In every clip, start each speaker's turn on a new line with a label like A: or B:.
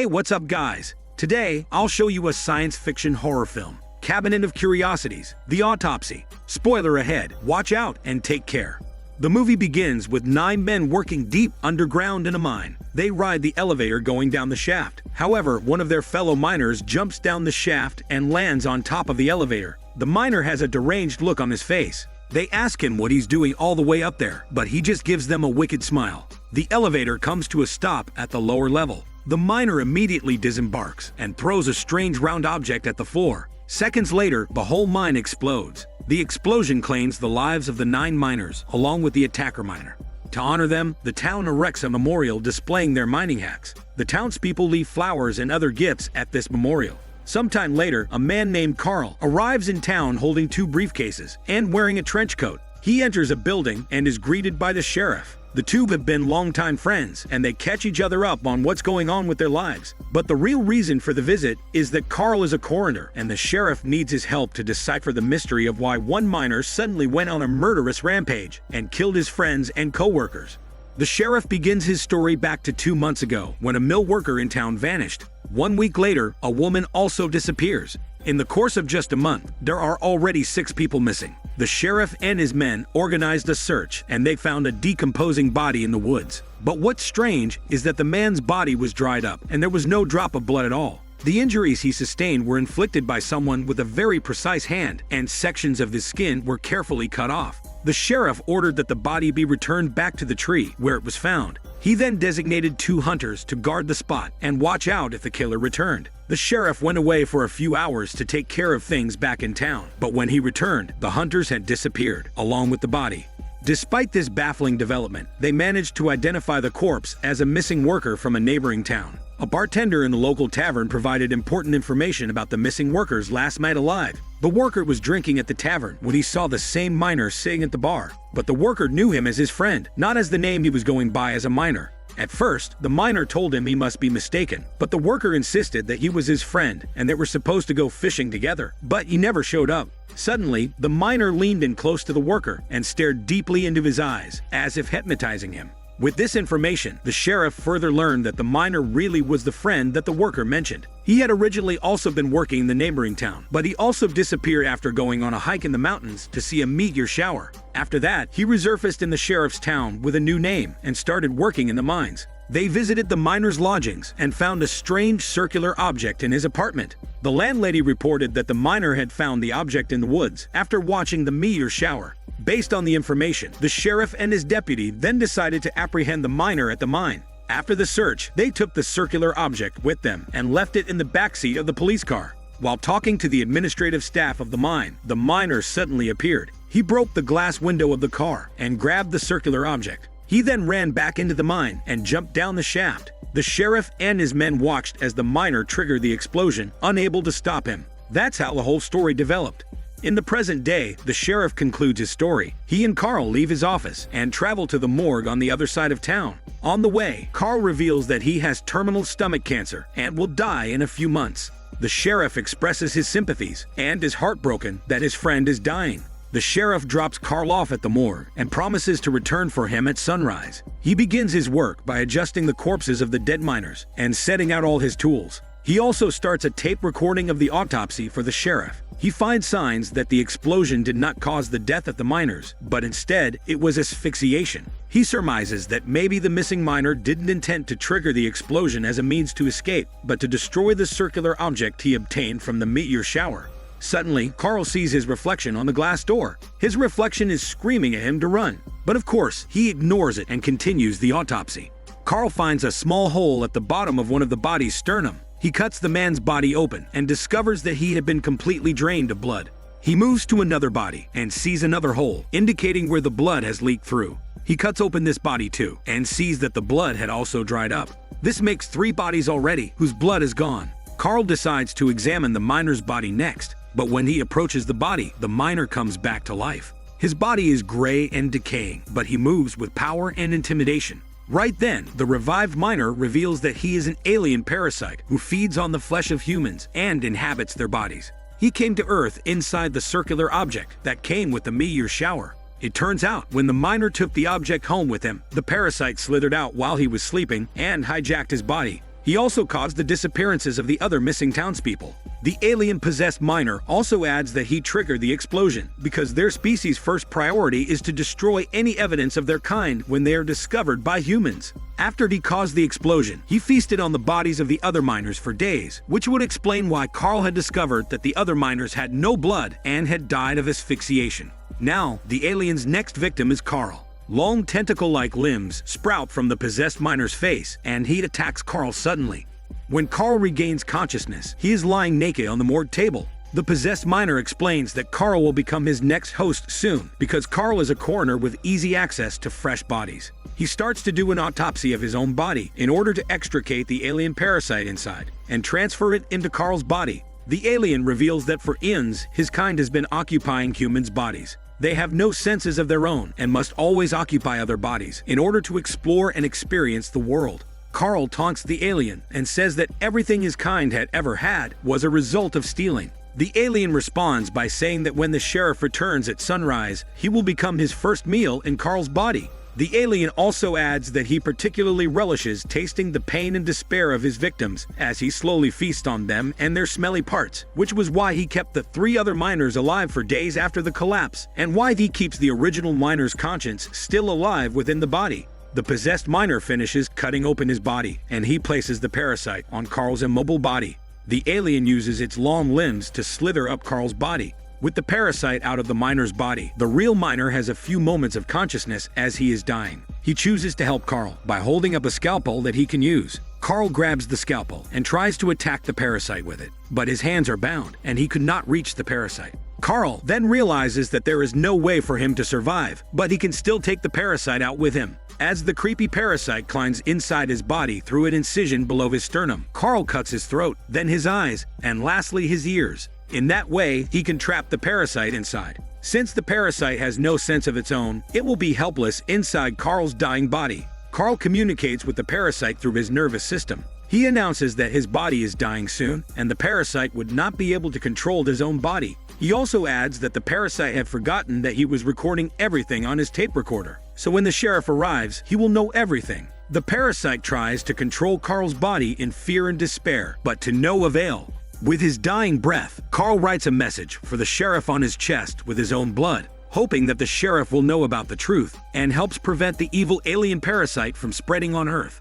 A: what's up guys? Today, I'll show you a science fiction horror film, Cabinet of Curiosities, The Autopsy. Spoiler ahead, watch out and take care. The movie begins with 9 men working deep underground in a mine. They ride the elevator going down the shaft. However, one of their fellow miners jumps down the shaft and lands on top of the elevator. The miner has a deranged look on his face. They ask him what he's doing all the way up there, but he just gives them a wicked smile. The elevator comes to a stop at the lower level. The miner immediately disembarks and throws a strange round object at the floor. Seconds later, the whole mine explodes. The explosion claims the lives of the 9 miners, along with the attacker miner. To honor them, the town erects a memorial displaying their mining hacks. The townspeople leave flowers and other gifts at this memorial. Sometime later, a man named Carl arrives in town holding 2 briefcases and wearing a trench coat. He enters a building and is greeted by the sheriff. The two have been longtime friends, and they catch each other up on what's going on with their lives. But the real reason for the visit is that Carl is a coroner, and the sheriff needs his help to decipher the mystery of why one miner suddenly went on a murderous rampage and killed his friends and co-workers. The sheriff begins his story back to 2 months ago, when a mill worker in town vanished. 1 week later, a woman also disappears. In the course of just a month, there are already 6 people missing. The sheriff and his men organized a search, and they found a decomposing body in the woods. But what's strange is that the man's body was dried up, and there was no drop of blood at all. The injuries he sustained were inflicted by someone with a very precise hand, and sections of his skin were carefully cut off. The sheriff ordered that the body be returned back to the tree where it was found. He then designated 2 hunters to guard the spot and watch out if the killer returned. The sheriff went away for a few hours to take care of things back in town, but when he returned, the hunters had disappeared, along with the body. Despite this baffling development, they managed to identify the corpse as a missing worker from a neighboring town. A bartender in the local tavern provided important information about the missing worker's last night alive. The worker was drinking at the tavern when he saw the same miner sitting at the bar, but the worker knew him as his friend, not as the name he was going by as a miner. At first, the miner told him he must be mistaken, but the worker insisted that he was his friend and they were supposed to go fishing together, but he never showed up. Suddenly, the miner leaned in close to the worker and stared deeply into his eyes, as if hypnotizing him. With this information, the sheriff further learned that the miner really was the friend that the worker mentioned. He had originally also been working in the neighboring town, but he also disappeared after going on a hike in the mountains to see a meteor shower. After that, he resurfaced in the sheriff's town with a new name and started working in the mines. They visited the miner's lodgings and found a strange circular object in his apartment. The landlady reported that the miner had found the object in the woods after watching the meteor shower. Based on the information, the sheriff and his deputy then decided to apprehend the miner at the mine. After the search, they took the circular object with them and left it in the backseat of the police car. While talking to the administrative staff of the mine, the miner suddenly appeared. He broke the glass window of the car and grabbed the circular object. He then ran back into the mine and jumped down the shaft. The sheriff and his men watched as the miner triggered the explosion, unable to stop him. That's how the whole story developed. In the present day, the sheriff concludes his story. He and Carl leave his office and travel to the morgue on the other side of town. On the way, Carl reveals that he has terminal stomach cancer and will die in a few months. The sheriff expresses his sympathies and is heartbroken that his friend is dying. The sheriff drops Carl off at the morgue and promises to return for him at sunrise. He begins his work by adjusting the corpses of the dead miners and setting out all his tools. He also starts a tape recording of the autopsy for the sheriff. He finds signs that the explosion did not cause the death of the miners, but instead it was asphyxiation. He surmises that maybe the missing miner didn't intend to trigger the explosion as a means to escape, but to destroy the circular object he obtained from the meteor shower. Suddenly, Carl sees his reflection on the glass door. His reflection is screaming at him to run, but of course, he ignores it and continues the autopsy. Carl finds a small hole at the bottom of one of the body's sternum. He cuts the man's body open and discovers that he had been completely drained of blood. He moves to another body and sees another hole, indicating where the blood has leaked through. He cuts open this body too and sees that the blood had also dried up. This makes 3 bodies already whose blood is gone. Carl decides to examine the miner's body next, but when he approaches the body, the miner comes back to life. His body is gray and decaying, but he moves with power and intimidation. Right then, the revived miner reveals that he is an alien parasite who feeds on the flesh of humans and inhabits their bodies. He came to Earth inside the circular object that came with the meteor shower. It turns out, when the miner took the object home with him, the parasite slithered out while he was sleeping and hijacked his body. He also caused the disappearances of the other missing townspeople. The alien-possessed miner also adds that he triggered the explosion because their species' first priority is to destroy any evidence of their kind when they are discovered by humans. After he caused the explosion, he feasted on the bodies of the other miners for days, which would explain why Carl had discovered that the other miners had no blood and had died of asphyxiation. Now, the alien's next victim is Carl. Long tentacle-like limbs sprout from the possessed miner's face, and he attacks Carl suddenly. When Carl regains consciousness, he is lying naked on the morgue table. The possessed miner explains that Carl will become his next host soon, because Carl is a coroner with easy access to fresh bodies. He starts to do an autopsy of his own body in order to extricate the alien parasite inside and transfer it into Carl's body. The alien reveals that for eons, his kind has been occupying humans' bodies. They have no senses of their own and must always occupy other bodies in order to explore and experience the world. Carl taunts the alien and says that everything his kind had ever had was a result of stealing. The alien responds by saying that when the sheriff returns at sunrise, he will become his first meal in Carl's body. The alien also adds that he particularly relishes tasting the pain and despair of his victims as he slowly feasts on them and their smelly parts, which was why he kept the 3 other miners alive for days after the collapse, and why he keeps the original miner's conscience still alive within the body. The possessed miner finishes cutting open his body, and he places the parasite on Carl's immobile body. The alien uses its long limbs to slither up Carl's body. With the parasite out of the miner's body, the real miner has a few moments of consciousness as he is dying. He chooses to help Carl by holding up a scalpel that he can use. Carl grabs the scalpel and tries to attack the parasite with it, but his hands are bound and he could not reach the parasite. Carl then realizes that there is no way for him to survive, but he can still take the parasite out with him. As the creepy parasite climbs inside his body through an incision below his sternum, Carl cuts his throat, then his eyes, and lastly his ears. In that way, he can trap the parasite inside. Since the parasite has no sense of its own, it will be helpless inside Carl's dying body. Carl communicates with the parasite through his nervous system. He announces that his body is dying soon, and the parasite would not be able to control his own body. He also adds that the parasite had forgotten that he was recording everything on his tape recorder. So when the sheriff arrives, he will know everything. The parasite tries to control Carl's body in fear and despair, but to no avail. With his dying breath, Carl writes a message for the sheriff on his chest with his own blood, hoping that the sheriff will know about the truth and helps prevent the evil alien parasite from spreading on Earth.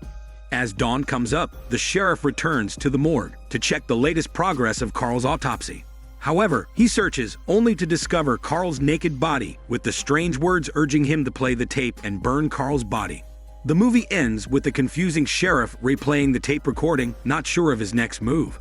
A: As dawn comes up, the sheriff returns to the morgue to check the latest progress of Carl's autopsy. However, he searches only to discover Carl's naked body, with the strange words urging him to play the tape and burn Carl's body. The movie ends with the confusing sheriff replaying the tape recording, not sure of his next move.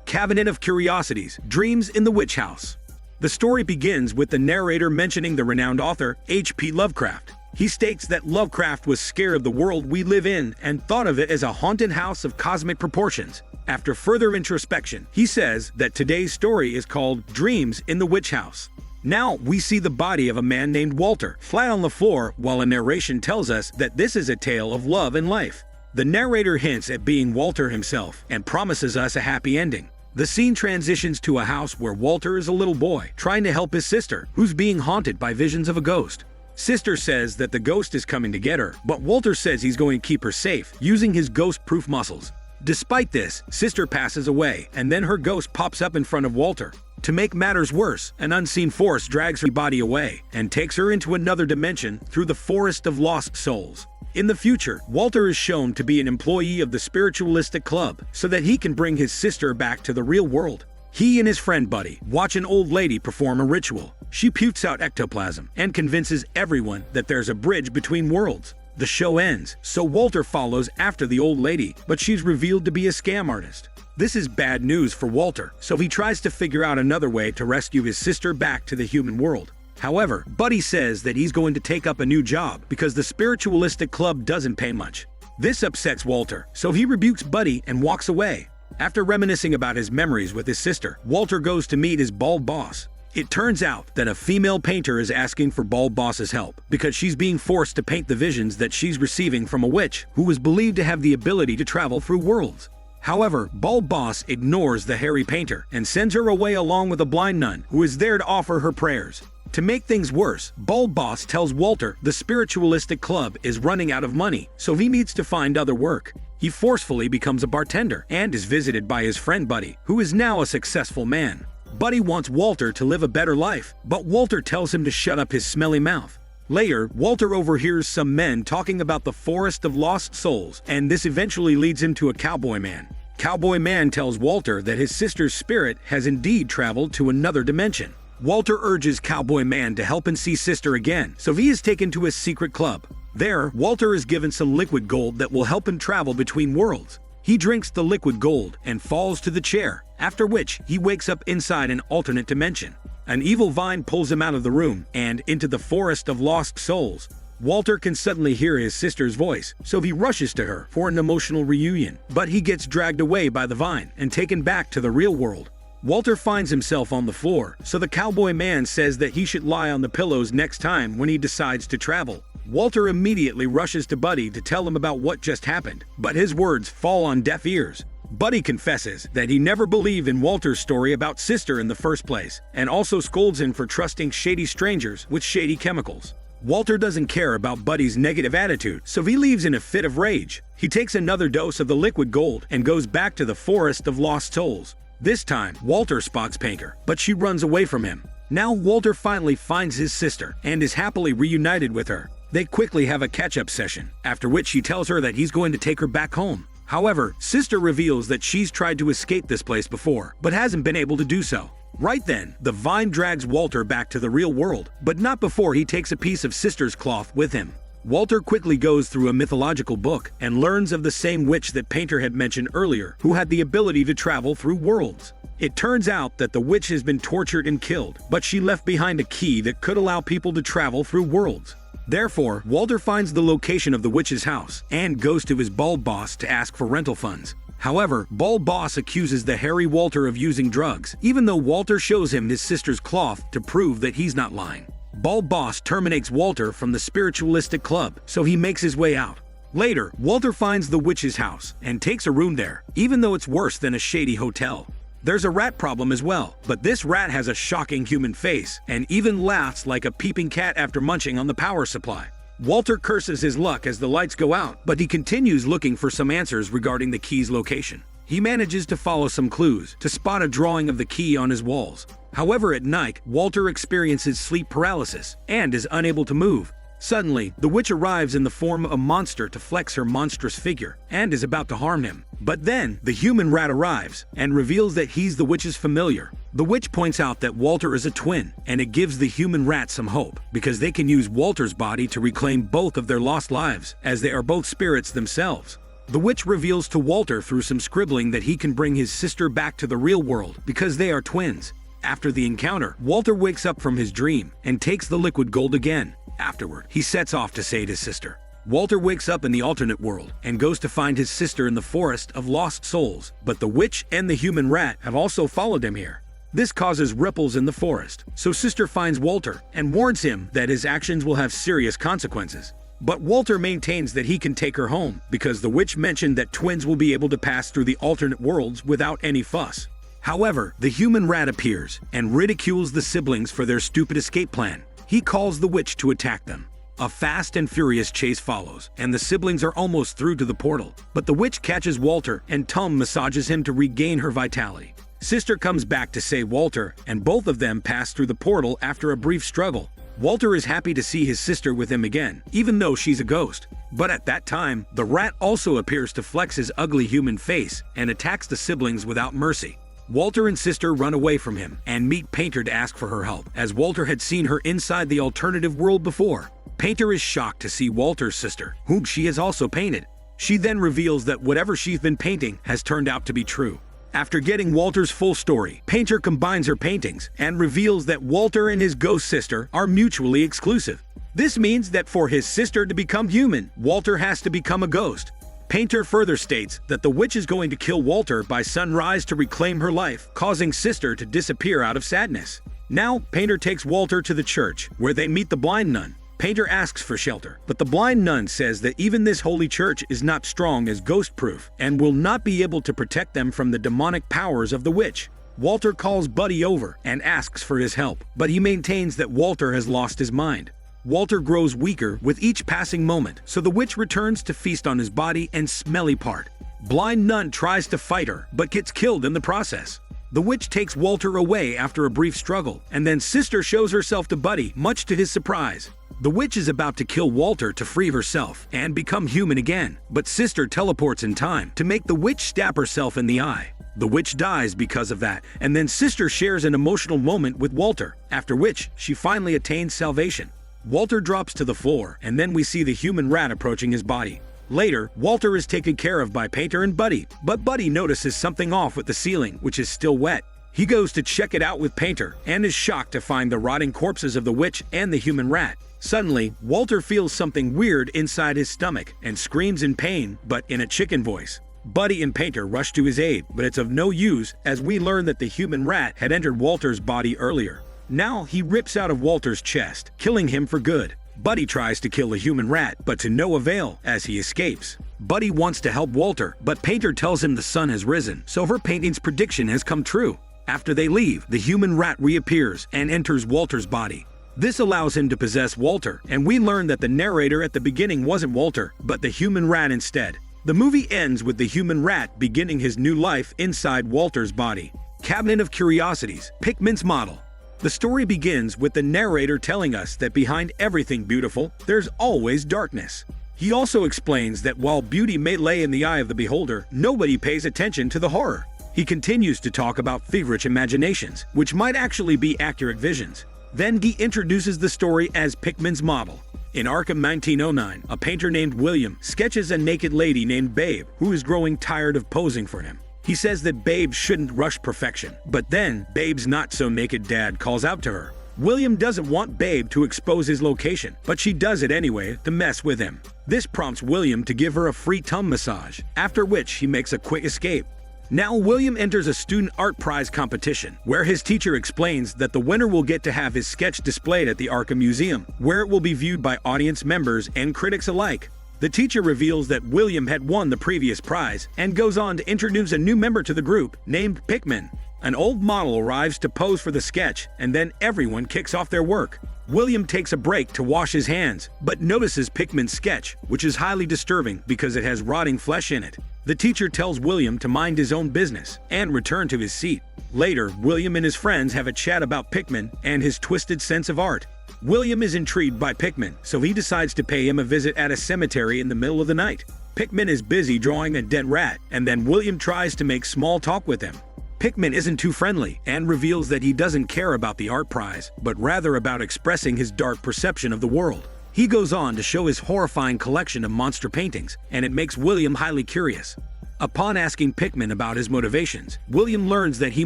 A: Cabinet of Curiosities, Dreams in the Witch House. The story begins with the narrator mentioning the renowned author H.P. Lovecraft. He states that Lovecraft was scared of the world we live in and thought of it as a haunted house of cosmic proportions. After further introspection, he says that today's story is called Dreams in the Witch House. Now we see the body of a man named Walter flat on the floor, while a narration tells us that this is a tale of love and life. The narrator hints at being Walter himself and promises us a happy ending. The scene transitions to a house where Walter is a little boy trying to help his sister, who's being haunted by visions of a ghost. Sister says that the ghost is coming to get her, but Walter says he's going to keep her safe, using his ghost-proof muscles. Despite this, Sister passes away, and then her ghost pops up in front of Walter. To make matters worse, an unseen force drags her body away and takes her into another dimension through the Forest of Lost Souls. In the future, Walter is shown to be an employee of the Spiritualistic Club so that he can bring his sister back to the real world. He and his friend Buddy watch an old lady perform a ritual. She putes out ectoplasm and convinces everyone that there's a bridge between worlds. The show ends, so Walter follows after the old lady, but she's revealed to be a scam artist. This is bad news for Walter, so he tries to figure out another way to rescue his sister back to the human world. However, Buddy says that he's going to take up a new job because the Spiritualistic Club doesn't pay much. This upsets Walter, so he rebukes Buddy and walks away. After reminiscing about his memories with his sister, Walter goes to meet his bald boss. It turns out that a female painter is asking for Bald Boss's help because she's being forced to paint the visions that she's receiving from a witch who was believed to have the ability to travel through worlds. However, Bald Boss ignores the hairy painter and sends her away along with a blind nun who is there to offer her prayers. To make things worse, Bald Boss tells Walter the spiritualistic club is running out of money, so he needs to find other work. He forcefully becomes a bartender and is visited by his friend Buddy, who is now a successful man. Buddy wants Walter to live a better life, but Walter tells him to shut up his smelly mouth. Later, Walter overhears some men talking about the Forest of Lost Souls, and this eventually leads him to a cowboy man. Cowboy man tells Walter that his sister's spirit has indeed traveled to another dimension. Walter urges Cowboy Man to help and see sister again, so he is taken to a secret club. There, Walter is given some liquid gold that will help him travel between worlds. He drinks the liquid gold and falls to the chair, after which he wakes up inside an alternate dimension. An evil vine pulls him out of the room and into the Forest of Lost Souls. Walter can suddenly hear his sister's voice, so he rushes to her for an emotional reunion, but he gets dragged away by the vine and taken back to the real world. Walter finds himself on the floor, so the cowboy man says that he should lie on the pillows next time when he decides to travel. Walter immediately rushes to Buddy to tell him about what just happened, but his words fall on deaf ears. Buddy confesses that he never believed in Walter's story about sister in the first place, and also scolds him for trusting shady strangers with shady chemicals. Walter doesn't care about Buddy's negative attitude, so he leaves in a fit of rage. He takes another dose of the liquid gold and goes back to the Forest of Lost Souls. This time, Walter spots Painter, but she runs away from him. Now Walter finally finds his sister and is happily reunited with her. They quickly have a catch-up session, after which he tells her that he's going to take her back home. However, sister reveals that she's tried to escape this place before, but hasn't been able to do so. Right then, the vine drags Walter back to the real world, but not before he takes a piece of sister's cloth with him. Walter quickly goes through a mythological book and learns of the same witch that Painter had mentioned earlier, who had the ability to travel through worlds. It turns out that the witch has been tortured and killed, but she left behind a key that could allow people to travel through worlds. Therefore, Walter finds the location of the witch's house and goes to his Bald Boss to ask for rental funds. However, Bald Boss accuses the hairy Walter of using drugs, even though Walter shows him his sister's cloth to prove that he's not lying. Bald Boss terminates Walter from the spiritualistic club, so he makes his way out. Later, Walter finds the witch's house and takes a room there, even though it's worse than a shady hotel. There's a rat problem as well, but this rat has a shocking human face and even laughs like a peeping cat after munching on the power supply. Walter curses his luck as the lights go out, but he continues looking for some answers regarding the key's location. He manages to follow some clues to spot a drawing of the key on his walls. However, at night, Walter experiences sleep paralysis and is unable to move. Suddenly, the witch arrives in the form of a monster to flex her monstrous figure and is about to harm him. But then, the human rat arrives and reveals that he's the witch's familiar. The witch points out that Walter is a twin, and it gives the human rat some hope, because they can use Walter's body to reclaim both of their lost lives, as they are both spirits themselves. The witch reveals to Walter through some scribbling that he can bring his sister back to the real world because they are twins. After the encounter, Walter wakes up from his dream and takes the liquid gold again. Afterward, he sets off to save his sister. Walter wakes up in the alternate world and goes to find his sister in the Forest of Lost Souls, but the witch and the human rat have also followed him here. This causes ripples in the forest, so sister finds Walter and warns him that his actions will have serious consequences. But Walter maintains that he can take her home because the witch mentioned that twins will be able to pass through the alternate worlds without any fuss. However, the human rat appears and ridicules the siblings for their stupid escape plan. He calls the witch to attack them. A fast and furious chase follows, and the siblings are almost through to the portal. But the witch catches Walter and Tom massages him to regain her vitality. Sister comes back to save Walter, and both of them pass through the portal after a brief struggle. Walter is happy to see his sister with him again, even though she's a ghost. But at that time, the rat also appears to flex his ugly human face and attacks the siblings without mercy. Walter and sister run away from him and meet Painter to ask for her help, as Walter had seen her inside the alternative world before. Painter is shocked to see Walter's sister, whom she has also painted. She then reveals that whatever she's been painting has turned out to be true. After getting Walter's full story, Painter combines her paintings and reveals that Walter and his ghost sister are mutually exclusive. This means that for his sister to become human, Walter has to become a ghost. Painter further states that the witch is going to kill Walter by sunrise to reclaim her life, causing sister to disappear out of sadness. Now, Painter takes Walter to the church, where they meet the blind nun. Painter asks for shelter, but the blind nun says that even this holy church is not strong as ghost-proof and will not be able to protect them from the demonic powers of the witch. Walter calls Buddy over and asks for his help, but he maintains that Walter has lost his mind. Walter grows weaker with each passing moment, so the witch returns to feast on his body and smelly part. Blind Nun tries to fight her, but gets killed in the process. The witch takes Walter away after a brief struggle, and then Sister shows herself to Buddy, much to his surprise. The witch is about to kill Walter to free herself and become human again, but Sister teleports in time to make the witch stab herself in the eye. The witch dies because of that, and then Sister shares an emotional moment with Walter, after which she finally attains salvation. Walter drops to the floor, and then we see the human rat approaching his body. Later, Walter is taken care of by Painter and Buddy, but Buddy notices something off with the ceiling, which is still wet. He goes to check it out with Painter, and is shocked to find the rotting corpses of the witch and the human rat. Suddenly, Walter feels something weird inside his stomach, and screams in pain, but in a chicken voice. Buddy and Painter rush to his aid, but it's of no use as we learn that the human rat had entered Walter's body earlier. Now he rips out of Walter's chest, killing him for good. Buddy tries to kill the human rat, but to no avail as he escapes. Buddy wants to help Walter, but Painter tells him the sun has risen, so her painting's prediction has come true. After they leave, the human rat reappears and enters Walter's body. This allows him to possess Walter, and we learn that the narrator at the beginning wasn't Walter, but the human rat instead. The movie ends with the human rat beginning his new life inside Walter's body. Cabinet of Curiosities, Pikmins Model. The story begins with the narrator telling us that behind everything beautiful, there's always darkness. He also explains that while beauty may lay in the eye of the beholder, nobody pays attention to the horror. He continues to talk about feverish imaginations, which might actually be accurate visions. Then he introduces the story as Pikmins Model. In Arkham 1909, a painter named William sketches a naked lady named Babe, who is growing tired of posing for him. He says that Babe shouldn't rush perfection, but then Babe's not-so-naked dad calls out to her. William doesn't want Babe to expose his location, but she does it anyway to mess with him. This prompts William to give her a free tongue massage, after which he makes a quick escape. Now William enters a student art prize competition, where his teacher explains that the winner will get to have his sketch displayed at the Arkham Museum, where it will be viewed by audience members and critics alike. The teacher reveals that William had won the previous prize and goes on to introduce a new member to the group named Pikmin. An old model arrives to pose for the sketch, and then everyone kicks off their work. William takes a break to wash his hands, but notices Pikmin's sketch, which is highly disturbing because it has rotting flesh in it. The teacher tells William to mind his own business and return to his seat. Later, William and his friends have a chat about Pikmin and his twisted sense of art. William is intrigued by Pikmin, so he decides to pay him a visit at a cemetery in the middle of the night. Pikmin is busy drawing a dead rat, and then William tries to make small talk with him. Pikmin isn't too friendly and reveals that he doesn't care about the art prize, but rather about expressing his dark perception of the world. He goes on to show his horrifying collection of monster paintings, and it makes William highly curious. Upon asking Pikmin about his motivations, William learns that he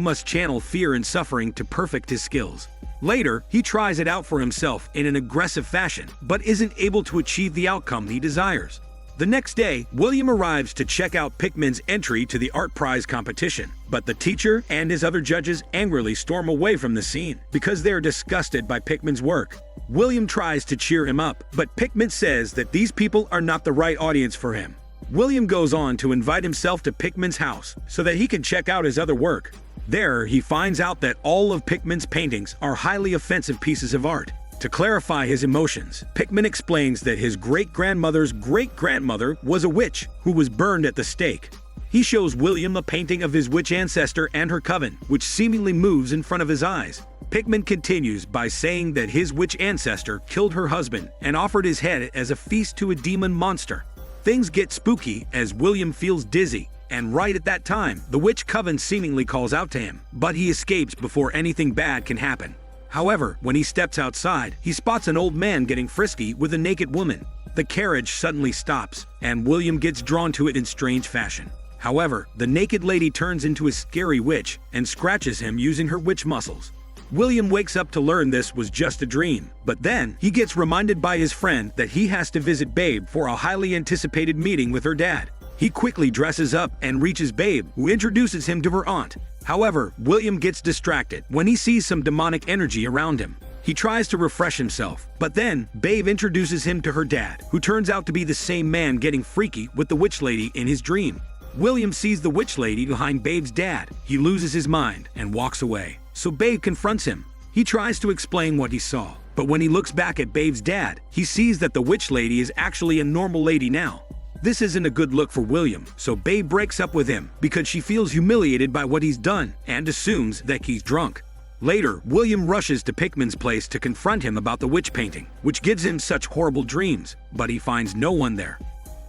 A: must channel fear and suffering to perfect his skills. Later, he tries it out for himself in an aggressive fashion, but isn't able to achieve the outcome he desires. The next day, William arrives to check out Pikmin's entry to the art prize competition, but the teacher and his other judges angrily storm away from the scene because they are disgusted by Pikmin's work. William tries to cheer him up, but Pikmin says that these people are not the right audience for him. William goes on to invite himself to Pikmin's house so that he can check out his other work. There, he finds out that all of Pikmin's paintings are highly offensive pieces of art. To clarify his emotions, Pikmin explains that his great-grandmother's great-grandmother was a witch who was burned at the stake. He shows William a painting of his witch ancestor and her coven, which seemingly moves in front of his eyes. Pikmin continues by saying that his witch ancestor killed her husband and offered his head as a feast to a demon monster. Things get spooky as William feels dizzy, and right at that time, the witch coven seemingly calls out to him, but he escapes before anything bad can happen. However, when he steps outside, he spots an old man getting frisky with a naked woman. The carriage suddenly stops, and William gets drawn to it in strange fashion. However, the naked lady turns into a scary witch and scratches him using her witch muscles. William wakes up to learn this was just a dream, but then he gets reminded by his friend that he has to visit Babe for a highly anticipated meeting with her dad. He quickly dresses up and reaches Babe, who introduces him to her aunt. However, William gets distracted when he sees some demonic energy around him. He tries to refresh himself, but then Babe introduces him to her dad, who turns out to be the same man getting freaky with the witch lady in his dream. William sees the witch lady behind Babe's dad. He loses his mind and walks away. So Babe confronts him. He tries to explain what he saw, but when he looks back at Babe's dad, he sees that the witch lady is actually a normal lady now. This isn't a good look for William, so Babe breaks up with him because she feels humiliated by what he's done and assumes that he's drunk. Later, William rushes to Pikmin's place to confront him about the witch painting, which gives him such horrible dreams, but he finds no one there.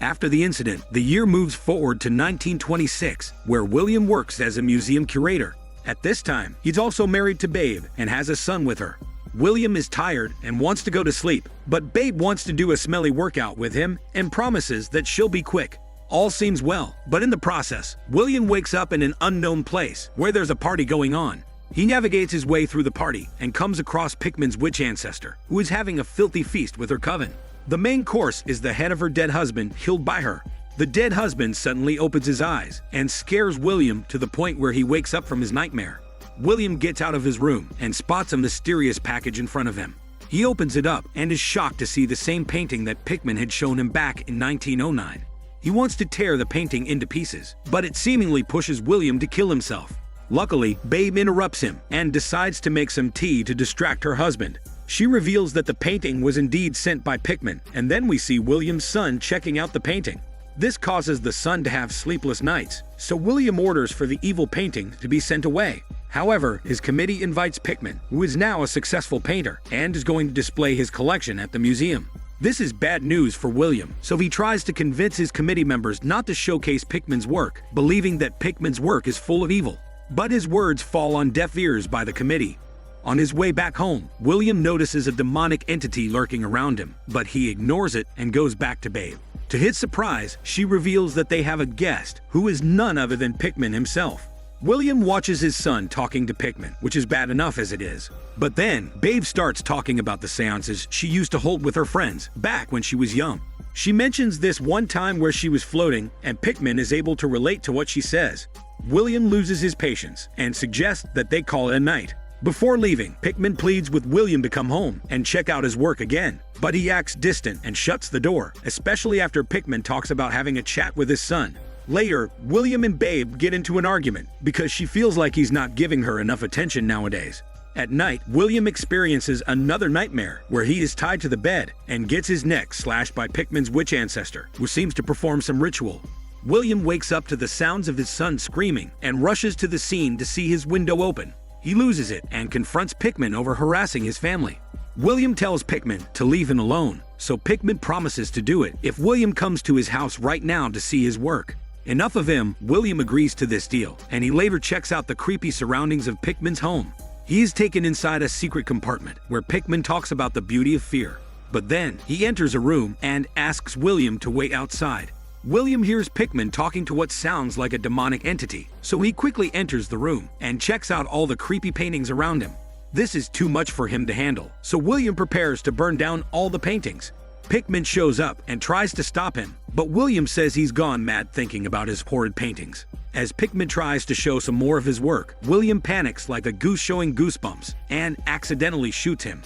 A: After the incident, the year moves forward to 1926, where William works as a museum curator. At this time, he's also married to Babe and has a son with her. William is tired and wants to go to sleep, but Babe wants to do a smelly workout with him and promises that she'll be quick. All seems well, but in the process, William wakes up in an unknown place where there's a party going on. He navigates his way through the party and comes across Pikmin's witch ancestor, who is having a filthy feast with her coven. The main course is the head of her dead husband killed by her. The dead husband suddenly opens his eyes and scares William to the point where he wakes up from his nightmare. William gets out of his room and spots a mysterious package in front of him. He opens it up and is shocked to see the same painting that Pikmin had shown him back in 1909. He wants to tear the painting into pieces, but it seemingly pushes William to kill himself. Luckily, Babe interrupts him and decides to make some tea to distract her husband. She reveals that the painting was indeed sent by Pikmin, and then we see William's son checking out the painting. This causes the son to have sleepless nights, so William orders for the evil painting to be sent away. However, his committee invites Pikmin, who is now a successful painter and is going to display his collection at the museum. This is bad news for William, so he tries to convince his committee members not to showcase Pikmin's work, believing that Pikmin's work is full of evil. But his words fall on deaf ears by the committee. On his way back home, William notices a demonic entity lurking around him, but he ignores it and goes back to Babe. To his surprise, she reveals that they have a guest, who is none other than Pikmin himself. William watches his son talking to Pikmin, which is bad enough as it is. But then, Babe starts talking about the seances she used to hold with her friends back when she was young. She mentions this one time where she was floating, and Pikmin is able to relate to what she says. William loses his patience and suggests that they call it a night. Before leaving, Pikmin pleads with William to come home and check out his work again, but he acts distant and shuts the door, especially after Pikmin talks about having a chat with his son. Later, William and Babe get into an argument because she feels like he's not giving her enough attention nowadays. At night, William experiences another nightmare where he is tied to the bed and gets his neck slashed by Pikmin's witch ancestor, who seems to perform some ritual. William wakes up to the sounds of his son screaming and rushes to the scene to see his window open. He loses it and confronts Pikmin over harassing his family. William tells Pikmin to leave him alone, so Pikmin promises to do it if William comes to his house right now to see his work. Enough of him, William agrees to this deal, and he later checks out the creepy surroundings of Pikmin's home. He is taken inside a secret compartment where Pikmin talks about the beauty of fear. But then, he enters a room and asks William to wait outside. William hears Pikmin talking to what sounds like a demonic entity, so he quickly enters the room and checks out all the creepy paintings around him. This is too much for him to handle, so William prepares to burn down all the paintings. Pikmin shows up and tries to stop him, but William says he's gone mad thinking about his horrid paintings. As Pikmin tries to show some more of his work, William panics like a goose showing goosebumps and accidentally shoots him.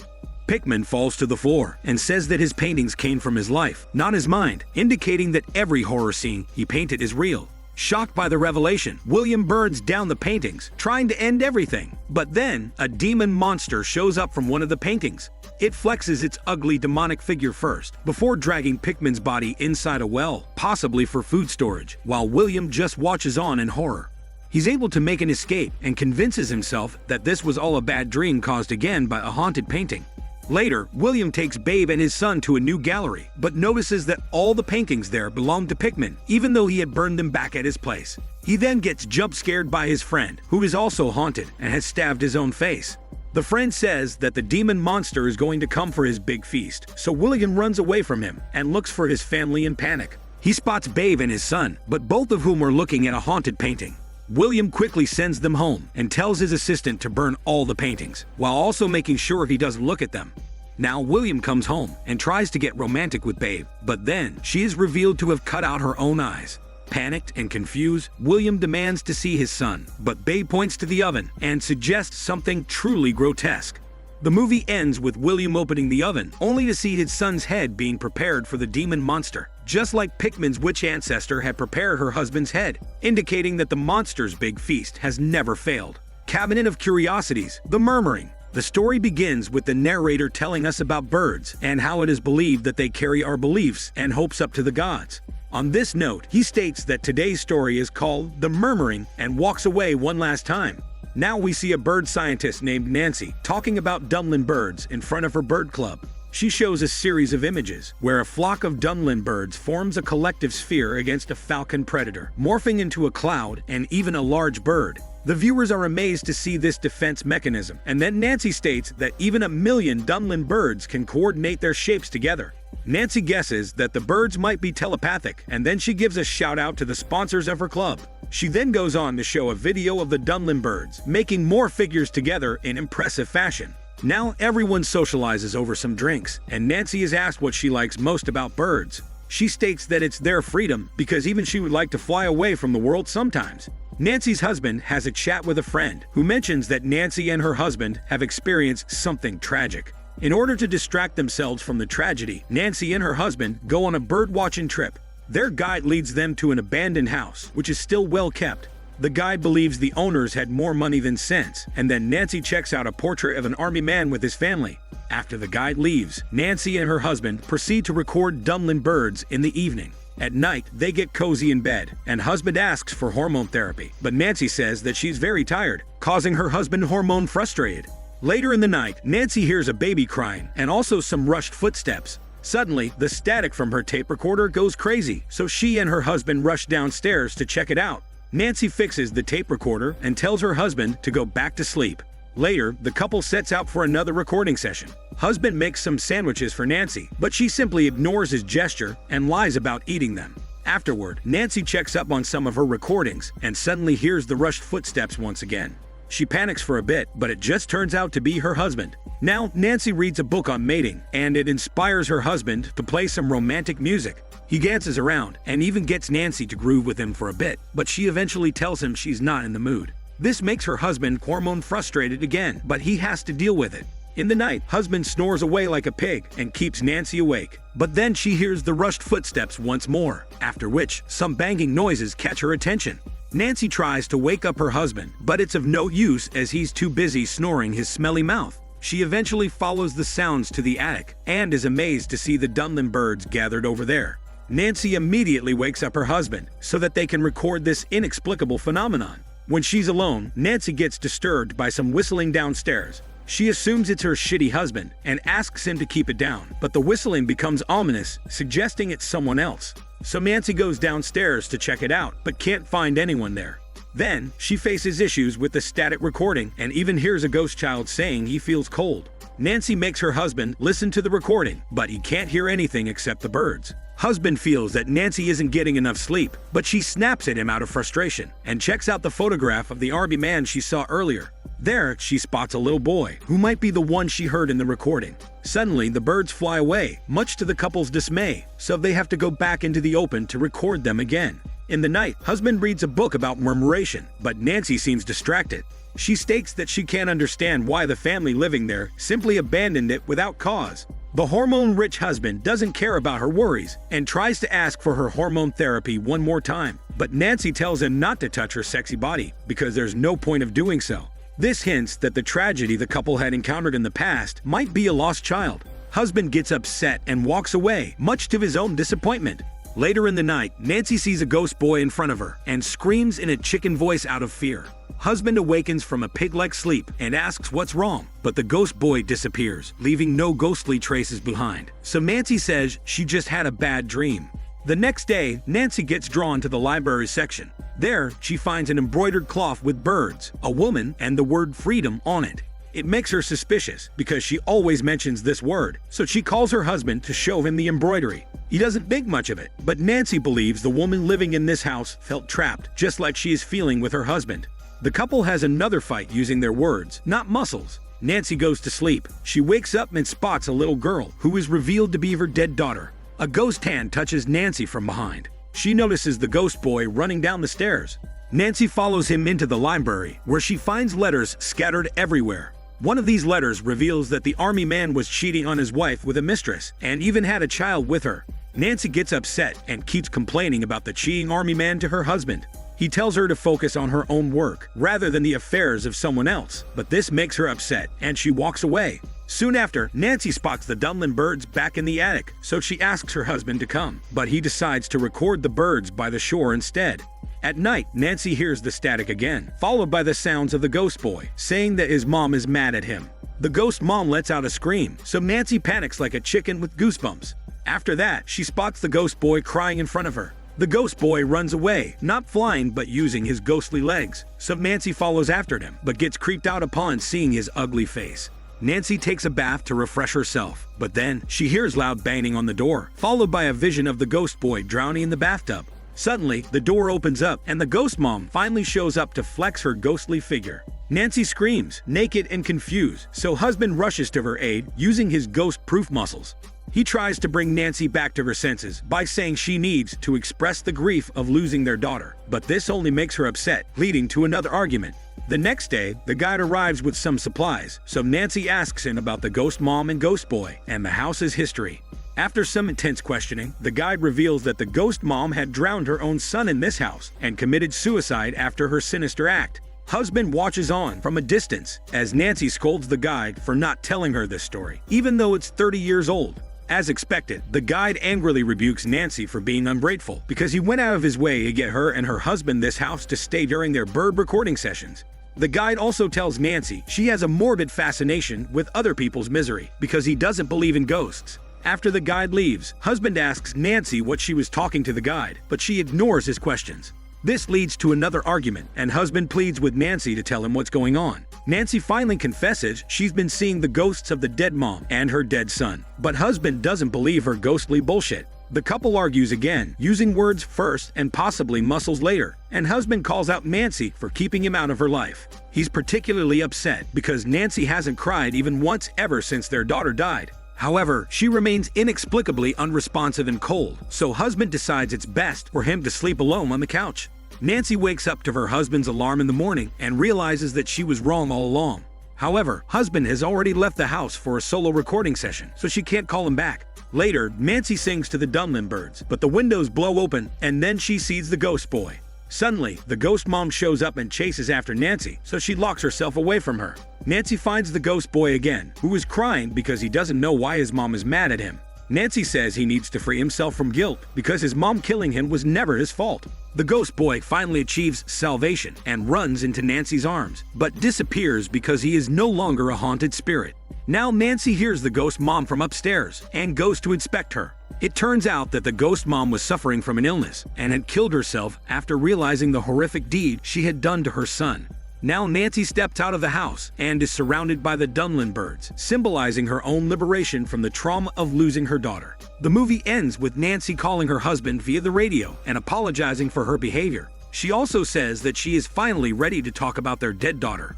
A: Pikmin falls to the floor and says that his paintings came from his life, not his mind, indicating that every horror scene he painted is real. Shocked by the revelation, William burns down the paintings, trying to end everything. But then, a demon monster shows up from one of the paintings. It flexes its ugly demonic figure first, before dragging Pikmin's body inside a well, possibly for food storage, while William just watches on in horror. He's able to make an escape and convinces himself that this was all a bad dream caused again by a haunted painting. Later, William takes Babe and his son to a new gallery, but notices that all the paintings there belong to Pikmin, even though he had burned them back at his place. He then gets jump-scared by his friend, who is also haunted and has stabbed his own face. The friend says that the demon monster is going to come for his big feast, so William runs away from him and looks for his family in panic. He spots Babe and his son, but both of whom are looking at a haunted painting. William quickly sends them home and tells his assistant to burn all the paintings, while also making sure he doesn't look at them. Now William comes home and tries to get romantic with Babe, but then she is revealed to have cut out her own eyes. Panicked and confused, William demands to see his son, but Babe points to the oven and suggests something truly grotesque. The movie ends with William opening the oven, only to see his son's head being prepared for the demon monster. just like Pikmin's witch ancestor had prepared her husband's head, indicating that the monster's big feast has never failed. Cabinet of Curiosities, The Murmuring. The story begins with the narrator telling us about birds and how it is believed that they carry our beliefs and hopes up to the gods. On this note, he states that today's story is called The Murmuring and walks away one last time. Now we see a bird scientist named Nancy talking about Dunlin birds in front of her bird club. She shows a series of images where a flock of Dunlin birds forms a collective sphere against a falcon predator, morphing into a cloud and even a large bird. The viewers are amazed to see this defense mechanism, and then Nancy states that even 1,000,000 Dunlin birds can coordinate their shapes together. Nancy guesses that the birds might be telepathic, and then she gives a shout out to the sponsors of her club. She then goes on to show a video of the Dunlin birds making more figures together in impressive fashion. Now everyone socializes over some drinks, and Nancy is asked what she likes most about birds. She states that it's their freedom because even she would like to fly away from the world sometimes. Nancy's husband has a chat with a friend who mentions that Nancy and her husband have experienced something tragic. In order to distract themselves from the tragedy, Nancy and her husband go on a bird-watching trip. Their guide leads them to an abandoned house, which is still well kept. The guide believes the owners had more money than sense, and then Nancy checks out a portrait of an army man with his family. After the guide leaves, Nancy and her husband proceed to record Dunlin birds in the evening. At night, they get cozy in bed, and husband asks for hormone therapy, but Nancy says that she's very tired, causing her husband hormone frustrated. Later in the night, Nancy hears a baby crying and also some rushed footsteps. Suddenly, the static from her tape recorder goes crazy, so she and her husband rush downstairs to check it out. Nancy fixes the tape recorder and tells her husband to go back to sleep. Later, the couple sets out for another recording session. Husband makes some sandwiches for Nancy, but she simply ignores his gesture and lies about eating them. Afterward, Nancy checks up on some of her recordings and suddenly hears the rushed footsteps once again. She panics for a bit, but it just turns out to be her husband. Now, Nancy reads a book on mating, and it inspires her husband to play some romantic music. He dances around and even gets Nancy to groove with him for a bit, but she eventually tells him she's not in the mood. This makes her husband hormone frustrated again, but he has to deal with it. In the night, husband snores away like a pig and keeps Nancy awake. But then she hears the rushed footsteps once more, after which some banging noises catch her attention. Nancy tries to wake up her husband, but it's of no use as he's too busy snoring his smelly mouth. She eventually follows the sounds to the attic and is amazed to see the Dunlin birds gathered over there. Nancy immediately wakes up her husband so that they can record this inexplicable phenomenon. When she's alone, Nancy gets disturbed by some whistling downstairs. She assumes it's her shitty husband and asks him to keep it down, but the whistling becomes ominous, suggesting it's someone else. So Nancy goes downstairs to check it out, but can't find anyone there. Then, she faces issues with the static recording and even hears a ghost child saying he feels cold. Nancy makes her husband listen to the recording, but he can't hear anything except the birds. Husband feels that Nancy isn't getting enough sleep, but she snaps at him out of frustration and checks out the photograph of the army man she saw earlier. There, she spots a little boy, who might be the one she heard in the recording. Suddenly, the birds fly away, much to the couple's dismay, so they have to go back into the open to record them again. In the night, husband reads a book about murmuration, but Nancy seems distracted. She states that she can't understand why the family living there simply abandoned it without cause. The hormone-rich husband doesn't care about her worries and tries to ask for her hormone therapy one more time, but Nancy tells him not to touch her sexy body because there's no point of doing so. This hints that the tragedy the couple had encountered in the past might be a lost child. Husband gets upset and walks away, much to his own disappointment. Later in the night, Nancy sees a ghost boy in front of her and screams in a chicken voice out of fear. Husband awakens from a pig-like sleep and asks what's wrong, but the ghost boy disappears, leaving no ghostly traces behind. So Nancy says she just had a bad dream. The next day, Nancy gets drawn to the library section. There, she finds an embroidered cloth with birds, a woman, and the word freedom on it. It makes her suspicious because she always mentions this word, so she calls her husband to show him the embroidery. He doesn't think much of it, but Nancy believes the woman living in this house felt trapped, just like she is feeling with her husband. The couple has another fight using their words, not muscles. Nancy goes to sleep. She wakes up and spots a little girl, who is revealed to be her dead daughter. A ghost hand touches Nancy from behind. She notices the ghost boy running down the stairs. Nancy follows him into the library, where she finds letters scattered everywhere. One of these letters reveals that the army man was cheating on his wife with a mistress, and even had a child with her. Nancy gets upset and keeps complaining about the cheating army man to her husband. He tells her to focus on her own work rather than the affairs of someone else, but this makes her upset and she walks away. Soon after, Nancy spots the Dunlin birds back in the attic, so she asks her husband to come, but he decides to record the birds by the shore instead. At night, Nancy hears the static again, followed by the sounds of the ghost boy, saying that his mom is mad at him. The ghost mom lets out a scream, so Nancy panics like a chicken with goosebumps. After that, she spots the ghost boy crying in front of her. The ghost boy runs away, not flying but using his ghostly legs, so Nancy follows after him, but gets creeped out upon seeing his ugly face. Nancy takes a bath to refresh herself, but then she hears loud banging on the door, followed by a vision of the ghost boy drowning in the bathtub. Suddenly, the door opens up and the ghost mom finally shows up to flex her ghostly figure. Nancy screams, naked and confused, so husband rushes to her aid using his ghost-proof muscles. He tries to bring Nancy back to her senses by saying she needs to express the grief of losing their daughter, but this only makes her upset, leading to another argument. The next day, the guide arrives with some supplies, so Nancy asks him about the ghost mom and ghost boy and the house's history. After some intense questioning, the guide reveals that the ghost mom had drowned her own son in this house and committed suicide after her sinister act. Husband watches on from a distance as Nancy scolds the guide for not telling her this story, even though it's 30 years old. As expected, the guide angrily rebukes Nancy for being ungrateful because he went out of his way to get her and her husband this house to stay during their bird recording sessions. The guide also tells Nancy she has a morbid fascination with other people's misery because he doesn't believe in ghosts. After the guide leaves, husband asks Nancy what she was talking to the guide, but she ignores his questions. This leads to another argument, and husband pleads with Nancy to tell him what's going on. Nancy finally confesses she's been seeing the ghosts of the dead mom and her dead son, but husband doesn't believe her ghostly bullshit. The couple argues again, using words first and possibly muscles later, and husband calls out Nancy for keeping him out of her life. He's particularly upset because Nancy hasn't cried even once ever since their daughter died. However, she remains inexplicably unresponsive and cold, so husband decides it's best for him to sleep alone on the couch. Nancy wakes up to her husband's alarm in the morning and realizes that she was wrong all along. However, husband has already left the house for a solo recording session, so she can't call him back. Later, Nancy sings to the Dunlin birds, but the windows blow open and then she sees the ghost boy. Suddenly, the ghost mom shows up and chases after Nancy, so she locks herself away from her. Nancy finds the ghost boy again, who is crying because he doesn't know why his mom is mad at him. Nancy says he needs to free himself from guilt because his mom killing him was never his fault. The ghost boy finally achieves salvation and runs into Nancy's arms, but disappears because he is no longer a haunted spirit. Now Nancy hears the ghost mom from upstairs and goes to inspect her. It turns out that the ghost mom was suffering from an illness and had killed herself after realizing the horrific deed she had done to her son. Now Nancy steps out of the house and is surrounded by the Dunlin birds, symbolizing her own liberation from the trauma of losing her daughter. The movie ends with Nancy calling her husband via the radio and apologizing for her behavior. She also says that she is finally ready to talk about their dead daughter.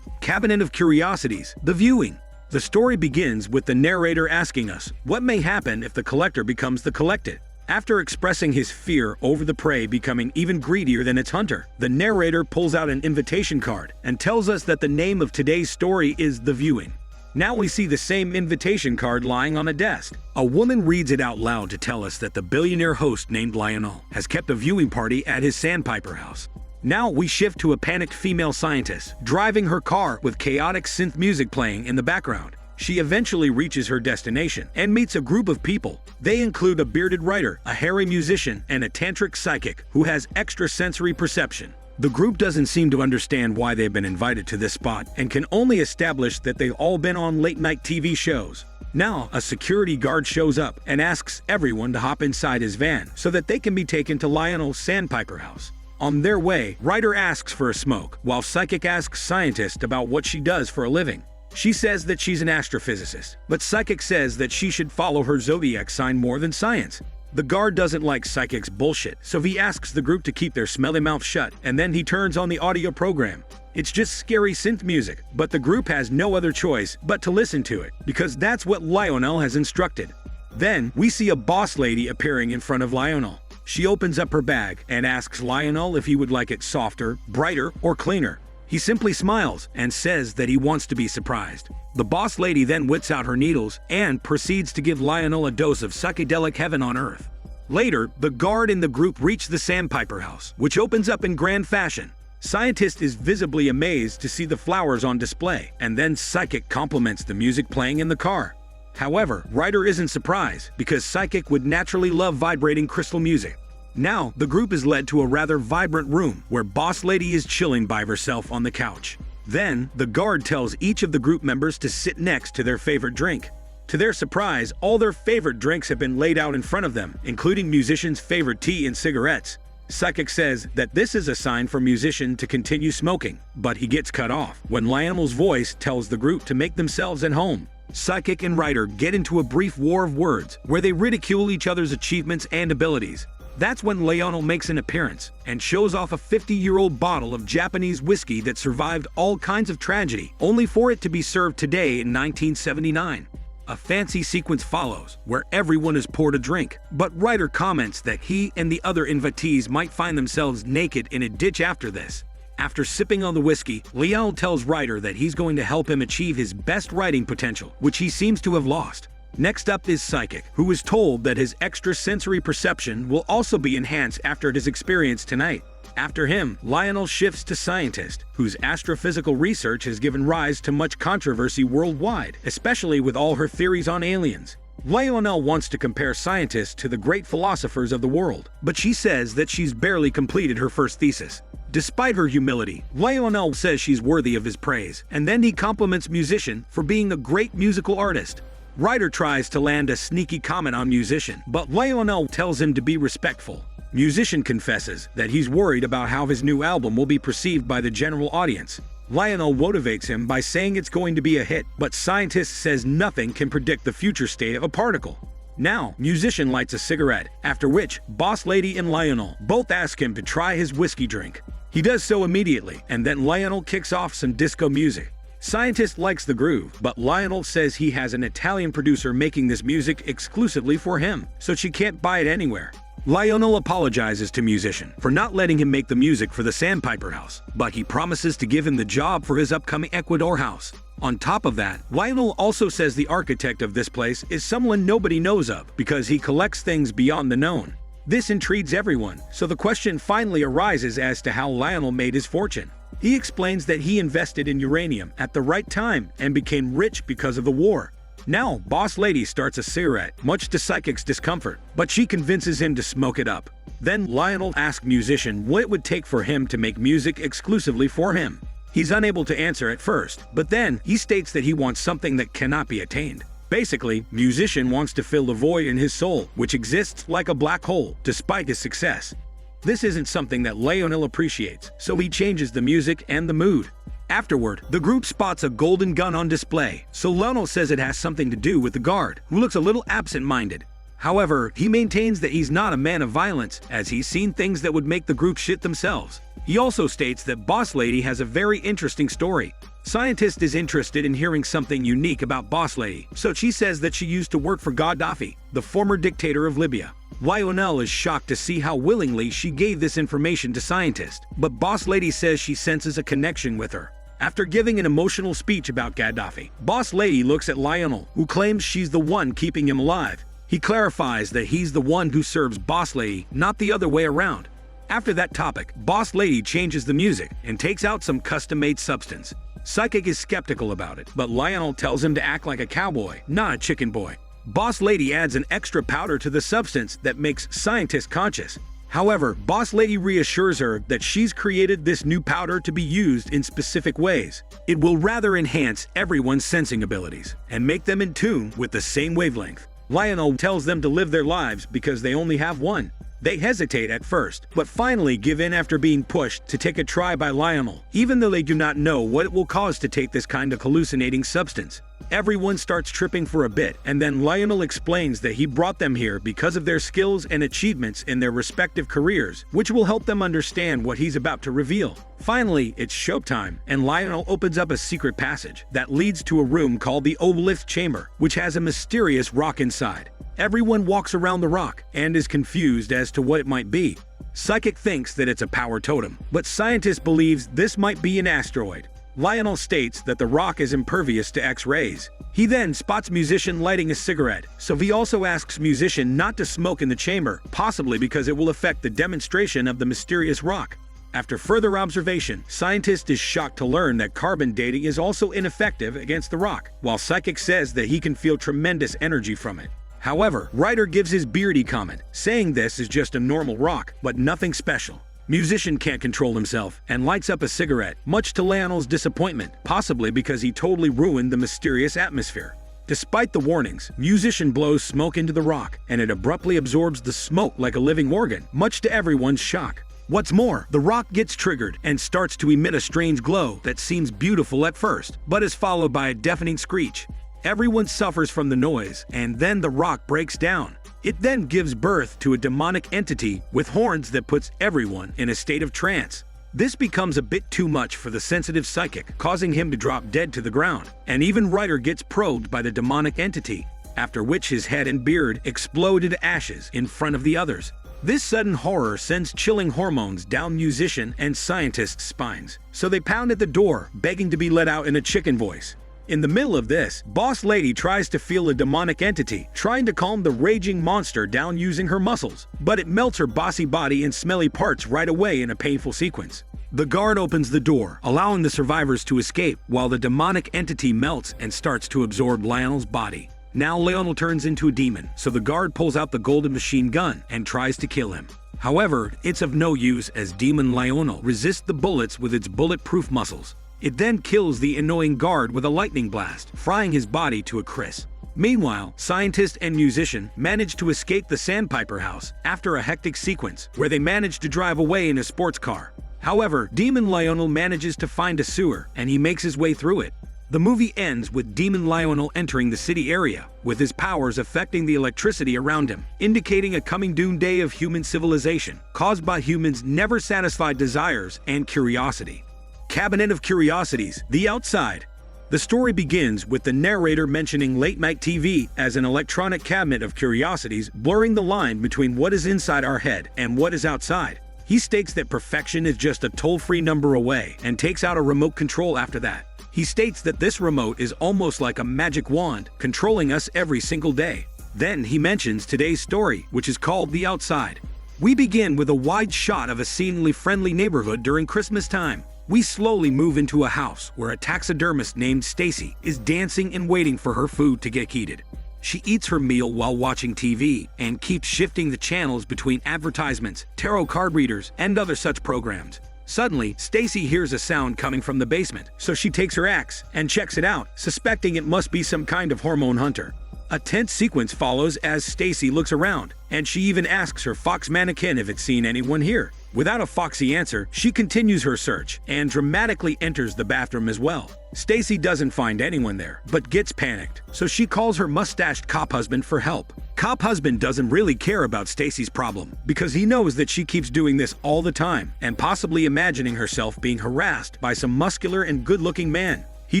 A: Cabinet of Curiosities, The Viewing. The story begins with the narrator asking us what may happen if the collector becomes the collected. After expressing his fear over the prey becoming even greedier than its hunter, the narrator pulls out an invitation card and tells us that the name of today's story is The Viewing. Now we see the same invitation card lying on a desk. A woman reads it out loud to tell us that the billionaire host named Lionel has kept a viewing party at his Sandpiper House. Now we shift to a panicked female scientist driving her car with chaotic synth music playing in the background. She eventually reaches her destination and meets a group of people. They include a bearded writer, a hairy musician, and a tantric psychic who has extrasensory perception. The group doesn't seem to understand why they've been invited to this spot and can only establish that they've all been on late-night TV shows. Now, a security guard shows up and asks everyone to hop inside his van so that they can be taken to Lionel's Sandpiper House. On their way, writer asks for a smoke, while psychic asks scientist about what she does for a living. She says that she's an astrophysicist, but Psychic says that she should follow her zodiac sign more than science. The guard doesn't like Psychic's bullshit, so he asks the group to keep their smelly mouth shut, and then he turns on the audio program. It's just scary synth music, but the group has no other choice but to listen to it, because that's what Lionel has instructed. Then, we see a boss lady appearing in front of Lionel. She opens up her bag and asks Lionel if he would like it softer, brighter, or cleaner. He simply smiles and says that he wants to be surprised. The boss lady then whips out her needles and proceeds to give Lionel a dose of psychedelic heaven on earth. Later, the guard and the group reach the Sandpiper House, which opens up in grand fashion. Scientist is visibly amazed to see the flowers on display, and then Psychic compliments the music playing in the car. However, Ryder isn't surprised because Psychic would naturally love vibrating crystal music. Now, the group is led to a rather vibrant room where Boss Lady is chilling by herself on the couch. Then, the guard tells each of the group members to sit next to their favorite drink. To their surprise, all their favorite drinks have been laid out in front of them, including musicians' favorite tea and cigarettes. Psychic says that this is a sign for musician to continue smoking, but he gets cut off when Lionel's voice tells the group to make themselves at home. Psychic and Ryder get into a brief war of words where they ridicule each other's achievements and abilities. That's when Lionel makes an appearance and shows off a 50-year-old bottle of Japanese whiskey that survived all kinds of tragedy, only for it to be served today in 1979. A fancy sequence follows, where everyone is poured a drink, but Ryder comments that he and the other invitees might find themselves naked in a ditch after this. After sipping on the whiskey, Lionel tells Ryder that he's going to help him achieve his best writing potential, which he seems to have lost. Next up is Psychic, who is told that his extrasensory perception will also be enhanced after his experience tonight. After him, Lionel shifts to Scientist, whose astrophysical research has given rise to much controversy worldwide, especially with all her theories on aliens. Lionel wants to compare Scientist to the great philosophers of the world, but she says that she's barely completed her first thesis. Despite her humility, Lionel says she's worthy of his praise, and then he compliments Musician for being a great musical artist. Ryder tries to land a sneaky comment on Musician, but Lionel tells him to be respectful. Musician confesses that he's worried about how his new album will be perceived by the general audience. Lionel motivates him by saying it's going to be a hit, but Scientist says nothing can predict the future state of a particle. Now, Musician lights a cigarette, after which Boss Lady and Lionel both ask him to try his whiskey drink. He does so immediately, and then Lionel kicks off some disco music. Scientist likes the groove, but Lionel says he has an Italian producer making this music exclusively for him, so she can't buy it anywhere. Lionel apologizes to Musician for not letting him make the music for the Sandpiper House, but he promises to give him the job for his upcoming Ecuador house. On top of that, Lionel also says the architect of this place is someone nobody knows of because he collects things beyond the known. This intrigues everyone, so the question finally arises as to how Lionel made his fortune. He explains that he invested in uranium at the right time and became rich because of the war. Now, Boss Lady starts a cigarette, much to Psychic's discomfort, but she convinces him to smoke it up. Then Lionel asks Musician what it would take for him to make music exclusively for him. He's unable to answer at first, but then he states that he wants something that cannot be attained. Basically, Musician wants to fill the void in his soul, which exists like a black hole, despite his success. This isn't something that Lionel appreciates, so he changes the music and the mood. Afterward, the group spots a golden gun on display, so Lionel says it has something to do with the guard, who looks a little absent-minded. However, he maintains that he's not a man of violence, as he's seen things that would make the group shit themselves. He also states that Boss Lady has a very interesting story. Scientist is interested in hearing something unique about Boss Lady, so she says that she used to work for Gaddafi, the former dictator of Libya. Lionel is shocked to see how willingly she gave this information to Scientist, but Boss Lady says she senses a connection with her. After giving an emotional speech about Gaddafi, Boss Lady looks at Lionel, who claims she's the one keeping him alive. He clarifies that he's the one who serves Boss Lady, not the other way around. After that topic, Boss Lady changes the music and takes out some custom-made substance. Psychic is skeptical about it, but Lionel tells him to act like a cowboy, not a chicken boy. Boss Lady adds an extra powder to the substance that makes Scientist conscious. However, Boss Lady reassures her that she's created this new powder to be used in specific ways. It will rather enhance everyone's sensing abilities and make them in tune with the same wavelength. Lionel tells them to live their lives because they only have one. They hesitate at first, but finally give in after being pushed to take a try by Lionel, even though they do not know what it will cause to take this kind of hallucinating substance. Everyone starts tripping for a bit, and then Lionel explains that he brought them here because of their skills and achievements in their respective careers, which will help them understand what he's about to reveal. Finally, it's showtime, and Lionel opens up a secret passage that leads to a room called the Obelisk Chamber, which has a mysterious rock inside. Everyone walks around the rock and is confused as to what it might be. Psychic thinks that it's a power totem, but scientist believes this might be an asteroid. Lionel states that the rock is impervious to X-rays. He then spots musician lighting a cigarette, so he also asks musician not to smoke in the chamber, possibly because it will affect the demonstration of the mysterious rock. After further observation, scientist is shocked to learn that carbon dating is also ineffective against the rock, while psychic says that he can feel tremendous energy from it. However, writer gives his beardy comment, saying this is just a normal rock, but nothing special. Musician can't control himself and lights up a cigarette, much to Lionel's disappointment, possibly because he totally ruined the mysterious atmosphere. Despite the warnings, musician blows smoke into the rock, and it abruptly absorbs the smoke like a living organ, much to everyone's shock. What's more, the rock gets triggered and starts to emit a strange glow that seems beautiful at first, but is followed by a deafening screech. Everyone suffers from the noise, and then the rock breaks down. It then gives birth to a demonic entity with horns that puts everyone in a state of trance. This becomes a bit too much for the sensitive psychic, causing him to drop dead to the ground, and even writer gets probed by the demonic entity, after which his head and beard explode into ashes in front of the others. This sudden horror sends chilling hormones down musician and scientist's spines, so they pound at the door, begging to be let out in a chicken voice. In the middle of this, Boss Lady tries to feel a demonic entity, trying to calm the raging monster down using her muscles, but it melts her bossy body and smelly parts right away in a painful sequence. The guard opens the door, allowing the survivors to escape, while the demonic entity melts and starts to absorb Lionel's body. Now Lionel turns into a demon, so the guard pulls out the golden machine gun and tries to kill him. However, it's of no use as Demon Lionel resists the bullets with its bulletproof muscles. It then kills the annoying guard with a lightning blast, frying his body to a crisp. Meanwhile, scientist and musician manage to escape the Sandpiper House after a hectic sequence where they manage to drive away in a sports car. However, Demon Lionel manages to find a sewer and he makes his way through it. The movie ends with Demon Lionel entering the city area, with his powers affecting the electricity around him, indicating a coming doom day of human civilization, caused by humans' never-satisfied desires and curiosity. Cabinet of Curiosities, The Outside. The story begins with the narrator mentioning late-night TV as an electronic cabinet of curiosities, blurring the line between what is inside our head and what is outside. He states that perfection is just a toll-free number away and takes out a remote control after that. He states that this remote is almost like a magic wand, controlling us every single day. Then he mentions today's story, which is called The Outside. We begin with a wide shot of a seemingly friendly neighborhood during Christmas time. We slowly move into a house where a taxidermist named Stacy is dancing and waiting for her food to get heated. She eats her meal while watching TV and keeps shifting the channels between advertisements, tarot card readers, and other such programs. Suddenly, Stacy hears a sound coming from the basement, so she takes her axe and checks it out, suspecting it must be some kind of hormone hunter. A tense sequence follows as Stacy looks around, and she even asks her fox mannequin if it's seen anyone here. Without a foxy answer, she continues her search and dramatically enters the bathroom as well. Stacy doesn't find anyone there, but gets panicked, so she calls her mustached cop husband for help. Cop husband doesn't really care about Stacy's problem because he knows that she keeps doing this all the time and possibly imagining herself being harassed by some muscular and good-looking man. He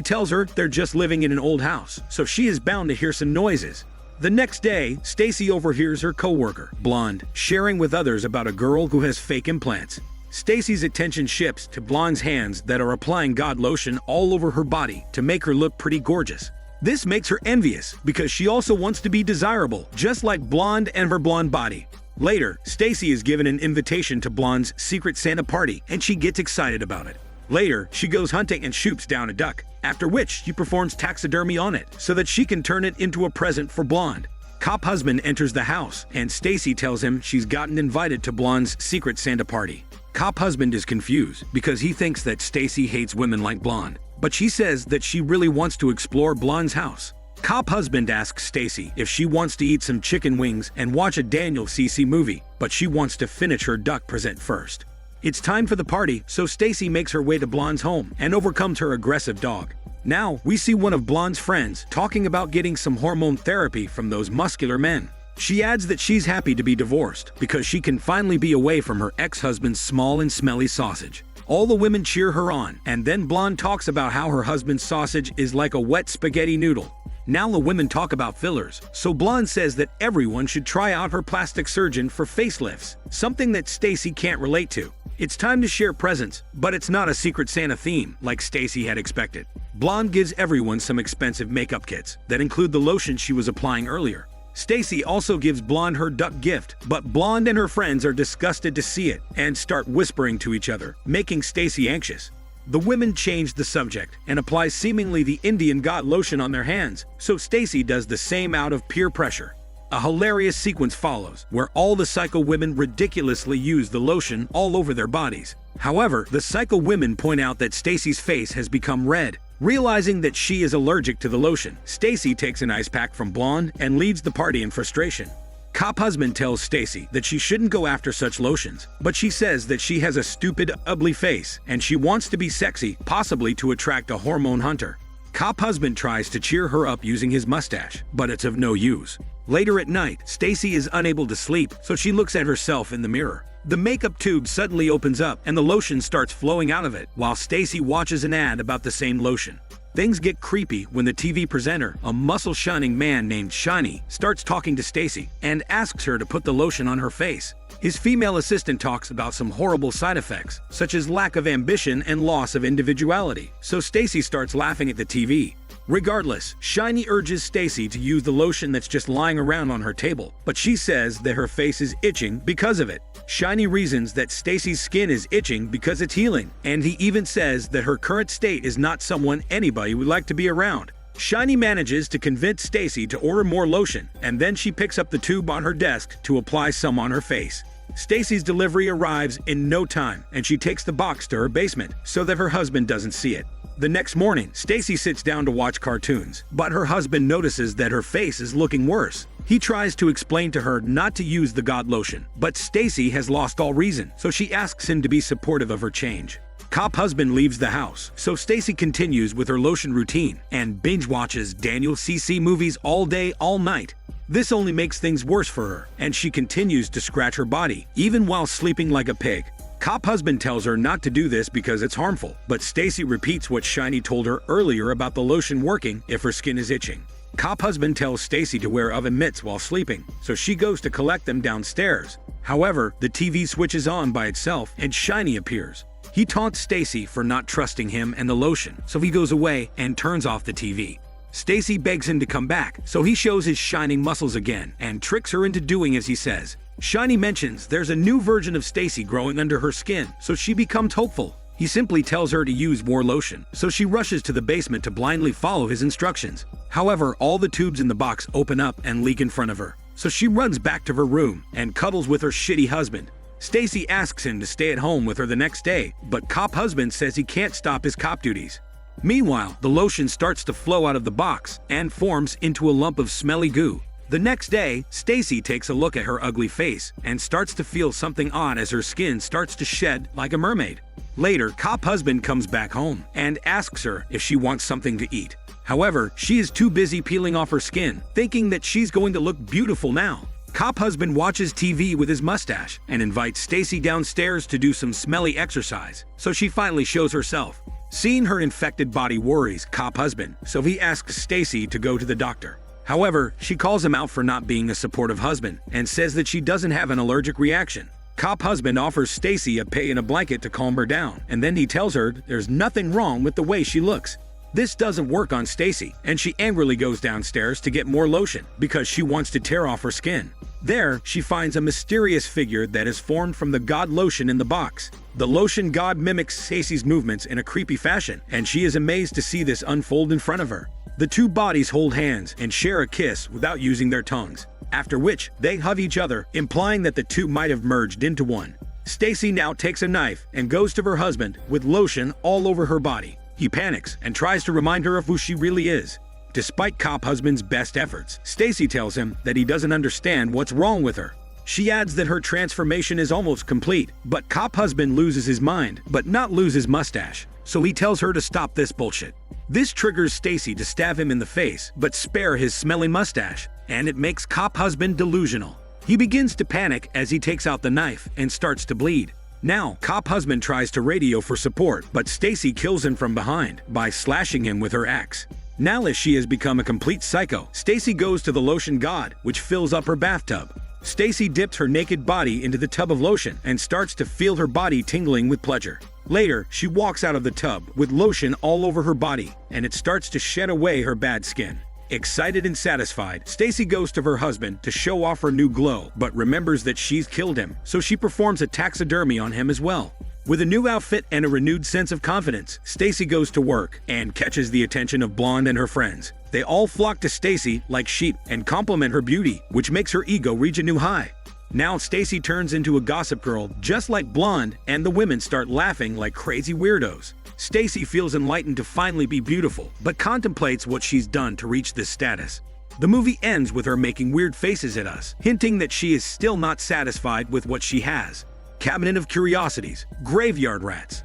A: tells her they're just living in an old house, so she is bound to hear some noises. The next day, Stacy overhears her coworker, Blonde, sharing with others about a girl who has fake implants. Stacy's attention shifts to Blonde's hands that are applying God lotion all over her body to make her look pretty gorgeous. This makes her envious because she also wants to be desirable, just like Blonde and her blonde body. Later, Stacy is given an invitation to Blonde's secret Santa party, and she gets excited about it. Later, she goes hunting and shoots down a duck, after which she performs taxidermy on it so that she can turn it into a present for Blonde. Cop husband enters the house, and Stacy tells him she's gotten invited to Blonde's secret Santa party. Cop husband is confused because he thinks that Stacy hates women like Blonde, but she says that she really wants to explore Blonde's house. Cop husband asks Stacy if she wants to eat some chicken wings and watch a Daniel CC movie, but she wants to finish her duck present first. It's time for the party, so Stacy makes her way to Blonde's home and overcomes her aggressive dog. Now, we see one of Blonde's friends talking about getting some hormone therapy from those muscular men. She adds that she's happy to be divorced because she can finally be away from her ex-husband's small and smelly sausage. All the women cheer her on, and then Blonde talks about how her husband's sausage is like a wet spaghetti noodle. Now the women talk about fillers, so Blonde says that everyone should try out her plastic surgeon for facelifts, something that Stacy can't relate to. It's time to share presents, but it's not a Secret Santa theme like Stacy had expected. Blonde gives everyone some expensive makeup kits that include the lotion she was applying earlier. Stacy also gives Blonde her duck gift, but Blonde and her friends are disgusted to see it and start whispering to each other, making Stacy anxious. The women change the subject and apply seemingly the Indian god lotion on their hands, so Stacy does the same out of peer pressure. A hilarious sequence follows, where all the psycho women ridiculously use the lotion all over their bodies. However, the psycho women point out that Stacy's face has become red. Realizing that she is allergic to the lotion, Stacy takes an ice pack from Blonde and leaves the party in frustration. Cop husband tells Stacy that she shouldn't go after such lotions, but she says that she has a stupid, ugly face and she wants to be sexy, possibly to attract a hormone hunter. Cop husband tries to cheer her up using his mustache, but it's of no use. Later at night, Stacy is unable to sleep, so she looks at herself in the mirror. The makeup tube suddenly opens up and the lotion starts flowing out of it, while Stacy watches an ad about the same lotion. Things get creepy when the TV presenter, a muscle-shining man named Shiny, starts talking to Stacy and asks her to put the lotion on her face. His female assistant talks about some horrible side effects, such as lack of ambition and loss of individuality, so Stacy starts laughing at the TV. Regardless, Shiny urges Stacy to use the lotion that's just lying around on her table, but she says that her face is itching because of it. Shiny reasons that Stacy's skin is itching because it's healing, and he even says that her current state is not someone anybody would like to be around. Shiny manages to convince Stacy to order more lotion, and then she picks up the tube on her desk to apply some on her face. Stacy's delivery arrives in no time, and she takes the box to her basement so that her husband doesn't see it. The next morning, Stacy sits down to watch cartoons, but her husband notices that her face is looking worse. He tries to explain to her not to use the god lotion, but Stacy has lost all reason, so she asks him to be supportive of her change. Cop husband leaves the house, so Stacy continues with her lotion routine and binge watches Daniel CC movies all day, all night. This only makes things worse for her, and she continues to scratch her body, even while sleeping like a pig. Cop husband tells her not to do this because it's harmful, but Stacy repeats what Shiny told her earlier about the lotion working if her skin is itching. Cop husband tells Stacy to wear oven mitts while sleeping, so she goes to collect them downstairs. However, the TV switches on by itself and Shiny appears. He taunts Stacy for not trusting him and the lotion, so he goes away and turns off the TV. Stacy begs him to come back, so he shows his shining muscles again and tricks her into doing as he says. Shiny mentions there's a new version of Stacy growing under her skin, so she becomes hopeful. He simply tells her to use more lotion, so she rushes to the basement to blindly follow his instructions. However, all the tubes in the box open up and leak in front of her, so she runs back to her room and cuddles with her shitty husband. Stacy asks him to stay at home with her the next day, but cop husband says he can't stop his cop duties. Meanwhile, the lotion starts to flow out of the box and forms into a lump of smelly goo. The next day, Stacy takes a look at her ugly face and starts to feel something odd as her skin starts to shed like a mermaid. Later, cop husband comes back home and asks her if she wants something to eat. However, she is too busy peeling off her skin, thinking that she's going to look beautiful now. Cop husband watches TV with his mustache and invites Stacy downstairs to do some smelly exercise, so she finally shows herself. Seeing her infected body worries cop husband, so he asks Stacy to go to the doctor. However, she calls him out for not being a supportive husband and says that she doesn't have an allergic reaction. Cop husband offers Stacy a pay and a blanket to calm her down, and then he tells her there's nothing wrong with the way she looks. This doesn't work on Stacy, and she angrily goes downstairs to get more lotion because she wants to tear off her skin. There, she finds a mysterious figure that is formed from the god lotion in the box. The lotion god mimics Stacy's movements in a creepy fashion, and she is amazed to see this unfold in front of her. The two bodies hold hands and share a kiss without using their tongues, after which they hug each other, implying that the two might have merged into one. Stacy now takes a knife and goes to her husband with lotion all over her body. He panics and tries to remind her of who she really is. Despite cop husband's best efforts, Stacy tells him that he doesn't understand what's wrong with her. She adds that her transformation is almost complete, but cop husband loses his mind, but not lose his mustache, so he tells her to stop this bullshit. This triggers Stacy to stab him in the face, but spare his smelly mustache, and it makes cop husband delusional. He begins to panic as he takes out the knife and starts to bleed. Now, cop husband tries to radio for support, but Stacy kills him from behind by slashing him with her axe. Now as she has become a complete psycho, Stacy goes to the lotion god, which fills up her bathtub. Stacy dips her naked body into the tub of lotion and starts to feel her body tingling with pleasure. Later, she walks out of the tub with lotion all over her body, and it starts to shed away her bad skin. Excited and satisfied, Stacy goes to her husband to show off her new glow, but remembers that she's killed him, so she performs a taxidermy on him as well. With a new outfit and a renewed sense of confidence, Stacy goes to work and catches the attention of Blonde and her friends. They all flock to Stacy like sheep and compliment her beauty, which makes her ego reach a new high. Now Stacy turns into a gossip girl just like Blonde, and the women start laughing like crazy weirdos. Stacy feels enlightened to finally be beautiful, but contemplates what she's done to reach this status. The movie ends with her making weird faces at us, hinting that she is still not satisfied with what she has. Cabinet of Curiosities, Graveyard Rats.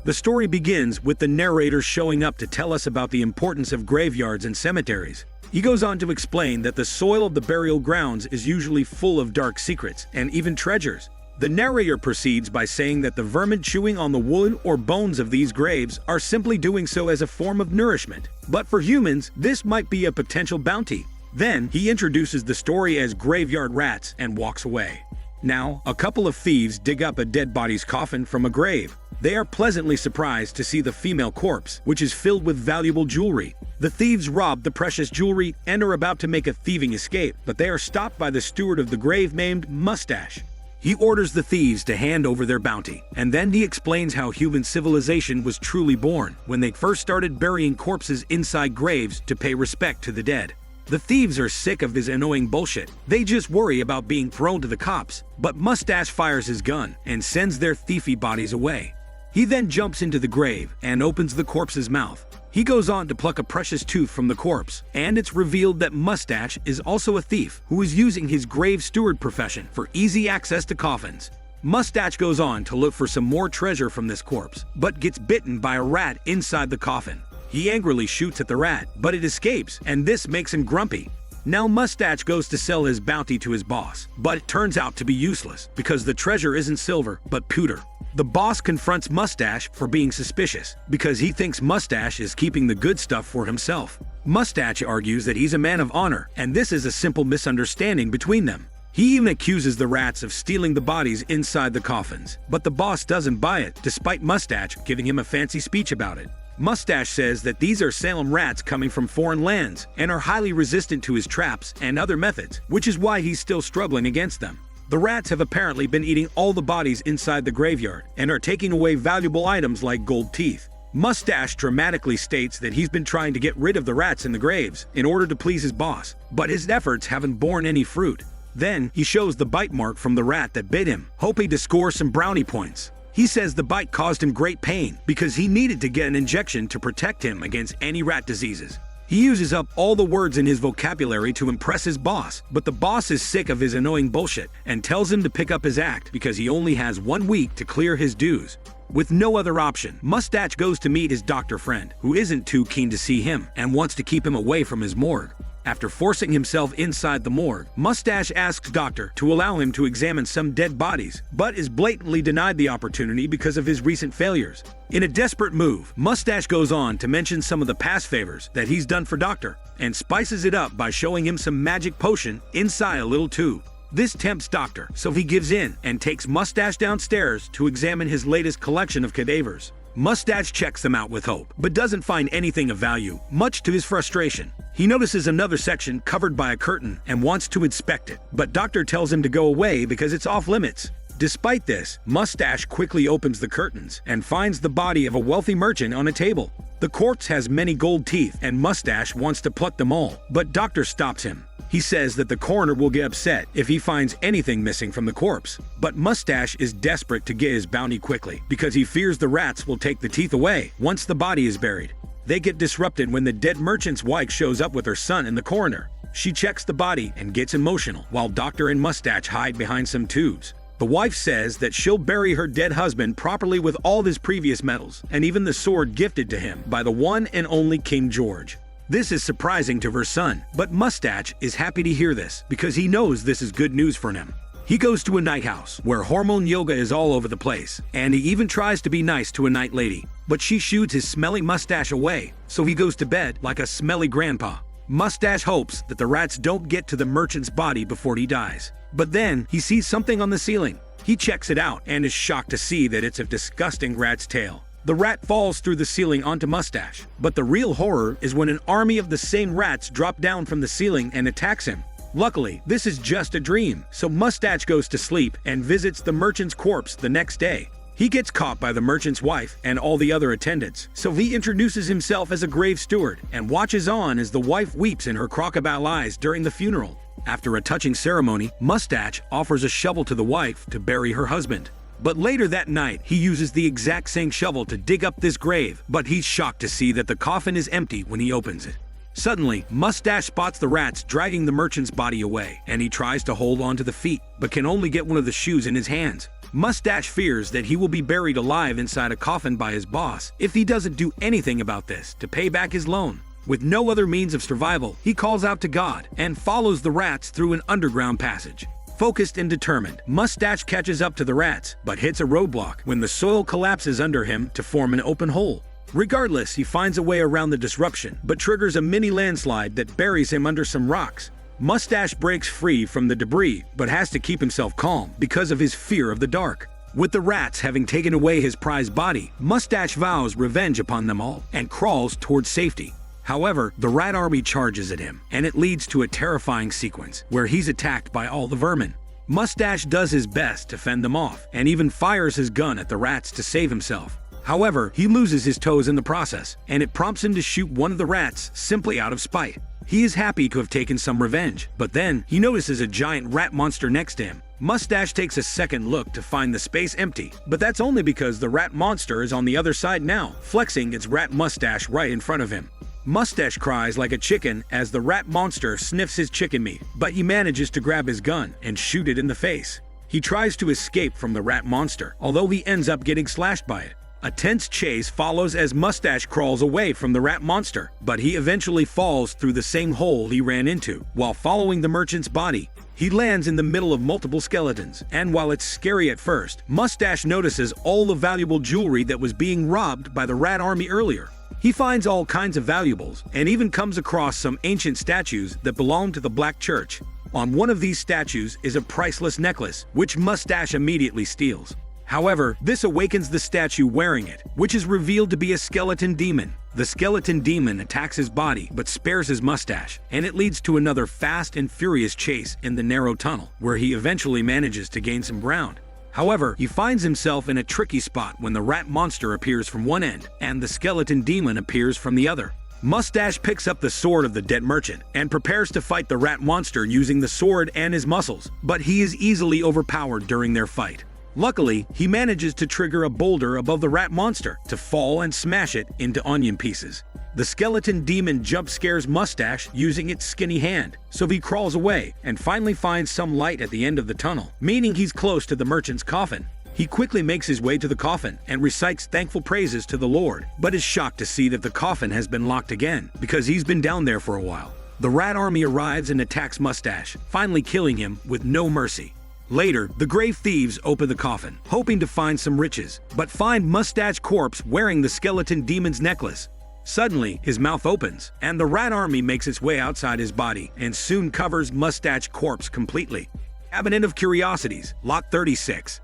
A: The story begins with the narrator showing up to tell us about the importance of graveyards and cemeteries. He goes on to explain that the soil of the burial grounds is usually full of dark secrets and even treasures. The narrator proceeds by saying that the vermin chewing on the wood or bones of these graves are simply doing so as a form of nourishment. But for humans, this might be a potential bounty. Then, he introduces the story as graveyard rats and walks away. Now, a couple of thieves dig up a dead body's coffin from a grave. They are pleasantly surprised to see the female corpse, which is filled with valuable jewelry. The thieves rob the precious jewelry and are about to make a thieving escape, but they are stopped by the steward of the grave named Mustache. He orders the thieves to hand over their bounty, and then he explains how human civilization was truly born when they first started burying corpses inside graves to pay respect to the dead. The thieves are sick of this annoying bullshit. They just worry about being thrown to the cops, but Mustache fires his gun and sends their thiefy bodies away. He then jumps into the grave and opens the corpse's mouth. He goes on to pluck a precious tooth from the corpse, and it's revealed that Mustache is also a thief who is using his grave steward profession for easy access to coffins. Mustache goes on to look for some more treasure from this corpse, but gets bitten by a rat inside the coffin. He angrily shoots at the rat, but it escapes, and this makes him grumpy. Now Mustache goes to sell his bounty to his boss, but it turns out to be useless because the treasure isn't silver, but pewter. The boss confronts Mustache for being suspicious because he thinks Mustache is keeping the good stuff for himself. Mustache argues that he's a man of honor, and this is a simple misunderstanding between them. He even accuses the rats of stealing the bodies inside the coffins, but the boss doesn't buy it, despite Mustache giving him a fancy speech about it. Mustache says that these are Salem rats coming from foreign lands and are highly resistant to his traps and other methods, which is why he's still struggling against them. The rats have apparently been eating all the bodies inside the graveyard and are taking away valuable items like gold teeth. Mustache dramatically states that he's been trying to get rid of the rats in the graves in order to please his boss, but his efforts haven't borne any fruit. Then, he shows the bite mark from the rat that bit him, hoping to score some brownie points. He says the bite caused him great pain because he needed to get an injection to protect him against any rat diseases. He uses up all the words in his vocabulary to impress his boss, but the boss is sick of his annoying bullshit and tells him to pick up his act because he only has 1 week to clear his dues. With no other option, Mustache goes to meet his doctor friend, who isn't too keen to see him and wants to keep him away from his morgue. After forcing himself inside the morgue, Mustache asks Doctor to allow him to examine some dead bodies, but is blatantly denied the opportunity because of his recent failures. In a desperate move, Mustache goes on to mention some of the past favors that he's done for Doctor, and spices it up by showing him some magic potion inside a little tube. This tempts Doctor, so he gives in and takes Mustache downstairs to examine his latest collection of cadavers. Mustache checks them out with hope, but doesn't find anything of value, much to his frustration. He notices another section covered by a curtain and wants to inspect it, but Doctor tells him to go away because it's off limits. Despite this, Mustache quickly opens the curtains and finds the body of a wealthy merchant on a table. The corpse has many gold teeth and Mustache wants to pluck them all, but Doctor stops him. He says that the coroner will get upset if he finds anything missing from the corpse, but Mustache is desperate to get his bounty quickly because he fears the rats will take the teeth away once the body is buried. They get disrupted when the dead merchant's wife shows up with her son and the coroner. She checks the body and gets emotional while Doctor and Mustache hide behind some tubes. The wife says that she'll bury her dead husband properly with all his previous medals and even the sword gifted to him by the one and only King George. This is surprising to her son, but Mustache is happy to hear this because he knows this is good news for him. He goes to a night house where hormone yoga is all over the place, and he even tries to be nice to a night lady. but she shoots his smelly mustache away, so he goes to bed like a smelly grandpa. Mustache hopes that the rats don't get to the merchant's body before he dies. But then, he sees something on the ceiling. He checks it out and is shocked to see that it's a disgusting rat's tail. The rat falls through the ceiling onto Mustache, but the real horror is when an army of the same rats drop down from the ceiling and attacks him. Luckily, this is just a dream, so Mustache goes to sleep and visits the merchant's corpse the next day. He gets caught by the merchant's wife and all the other attendants, so he introduces himself as a grave steward and watches on as the wife weeps in her crocodile eyes during the funeral. After a touching ceremony, Mustache offers a shovel to the wife to bury her husband. But later that night, he uses the exact same shovel to dig up this grave, but he's shocked to see that the coffin is empty when he opens it. Suddenly, Mustache spots the rats dragging the merchant's body away, and he tries to hold on to the feet, but can only get one of the shoes in his hands. Mustache fears that he will be buried alive inside a coffin by his boss if he doesn't do anything about this to pay back his loan. With no other means of survival, he calls out to God and follows the rats through an underground passage. Focused and determined, Mustache catches up to the rats, but hits a roadblock when the soil collapses under him to form an open hole. Regardless, he finds a way around the disruption, but triggers a mini landslide that buries him under some rocks. Mustache breaks free from the debris, but has to keep himself calm because of his fear of the dark. With the rats having taken away his prized body, Mustache vows revenge upon them all and crawls towards safety. However, the rat army charges at him, and it leads to a terrifying sequence where he's attacked by all the vermin. Mustache does his best to fend them off, and even fires his gun at the rats to save himself. However, he loses his toes in the process, and it prompts him to shoot one of the rats simply out of spite. He is happy to have taken some revenge, but then he notices a giant rat monster next to him. Mustache takes a second look to find the space empty, but that's only because the rat monster is on the other side now, flexing its rat mustache right in front of him. Mustache cries like a chicken as the rat monster sniffs his chicken meat, but he manages to grab his gun and shoot it in the face. He tries to escape from the rat monster, although he ends up getting slashed by it. A tense chase follows as Mustache crawls away from the rat monster, but he eventually falls through the same hole he ran into. While following the merchant's body, he lands in the middle of multiple skeletons, and while it's scary at first, Mustache notices all the valuable jewelry that was being robbed by the rat army earlier. He finds all kinds of valuables, and even comes across some ancient statues that belong to the Black Church. On one of these statues is a priceless necklace, which Mustache immediately steals. However, this awakens the statue wearing it, which is revealed to be a skeleton demon. The skeleton demon attacks his body, but spares his mustache, and it leads to another fast and furious chase in the narrow tunnel, where he eventually manages to gain some ground. However, he finds himself in a tricky spot when the rat monster appears from one end, and the skeleton demon appears from the other. Mustache picks up the sword of the dead merchant, and prepares to fight the rat monster using the sword and his muscles, but he is easily overpowered during their fight. Luckily, he manages to trigger a boulder above the rat monster to fall and smash it into onion pieces. The skeleton demon jump scares Mustache using its skinny hand, so he crawls away and finally finds some light at the end of the tunnel, meaning he's close to the merchant's coffin. He quickly makes his way to the coffin and recites thankful praises to the Lord, but is shocked to see that the coffin has been locked again because he's been down there for a while. The rat army arrives and attacks Mustache, finally killing him with no mercy. Later, the grave thieves open the coffin, hoping to find some riches, but find Mustache corpse wearing the skeleton demon's necklace. Suddenly, his mouth opens, and the rat army makes its way outside his body and soon covers Mustache corpse completely. Cabinet of Curiosities, Lot 36.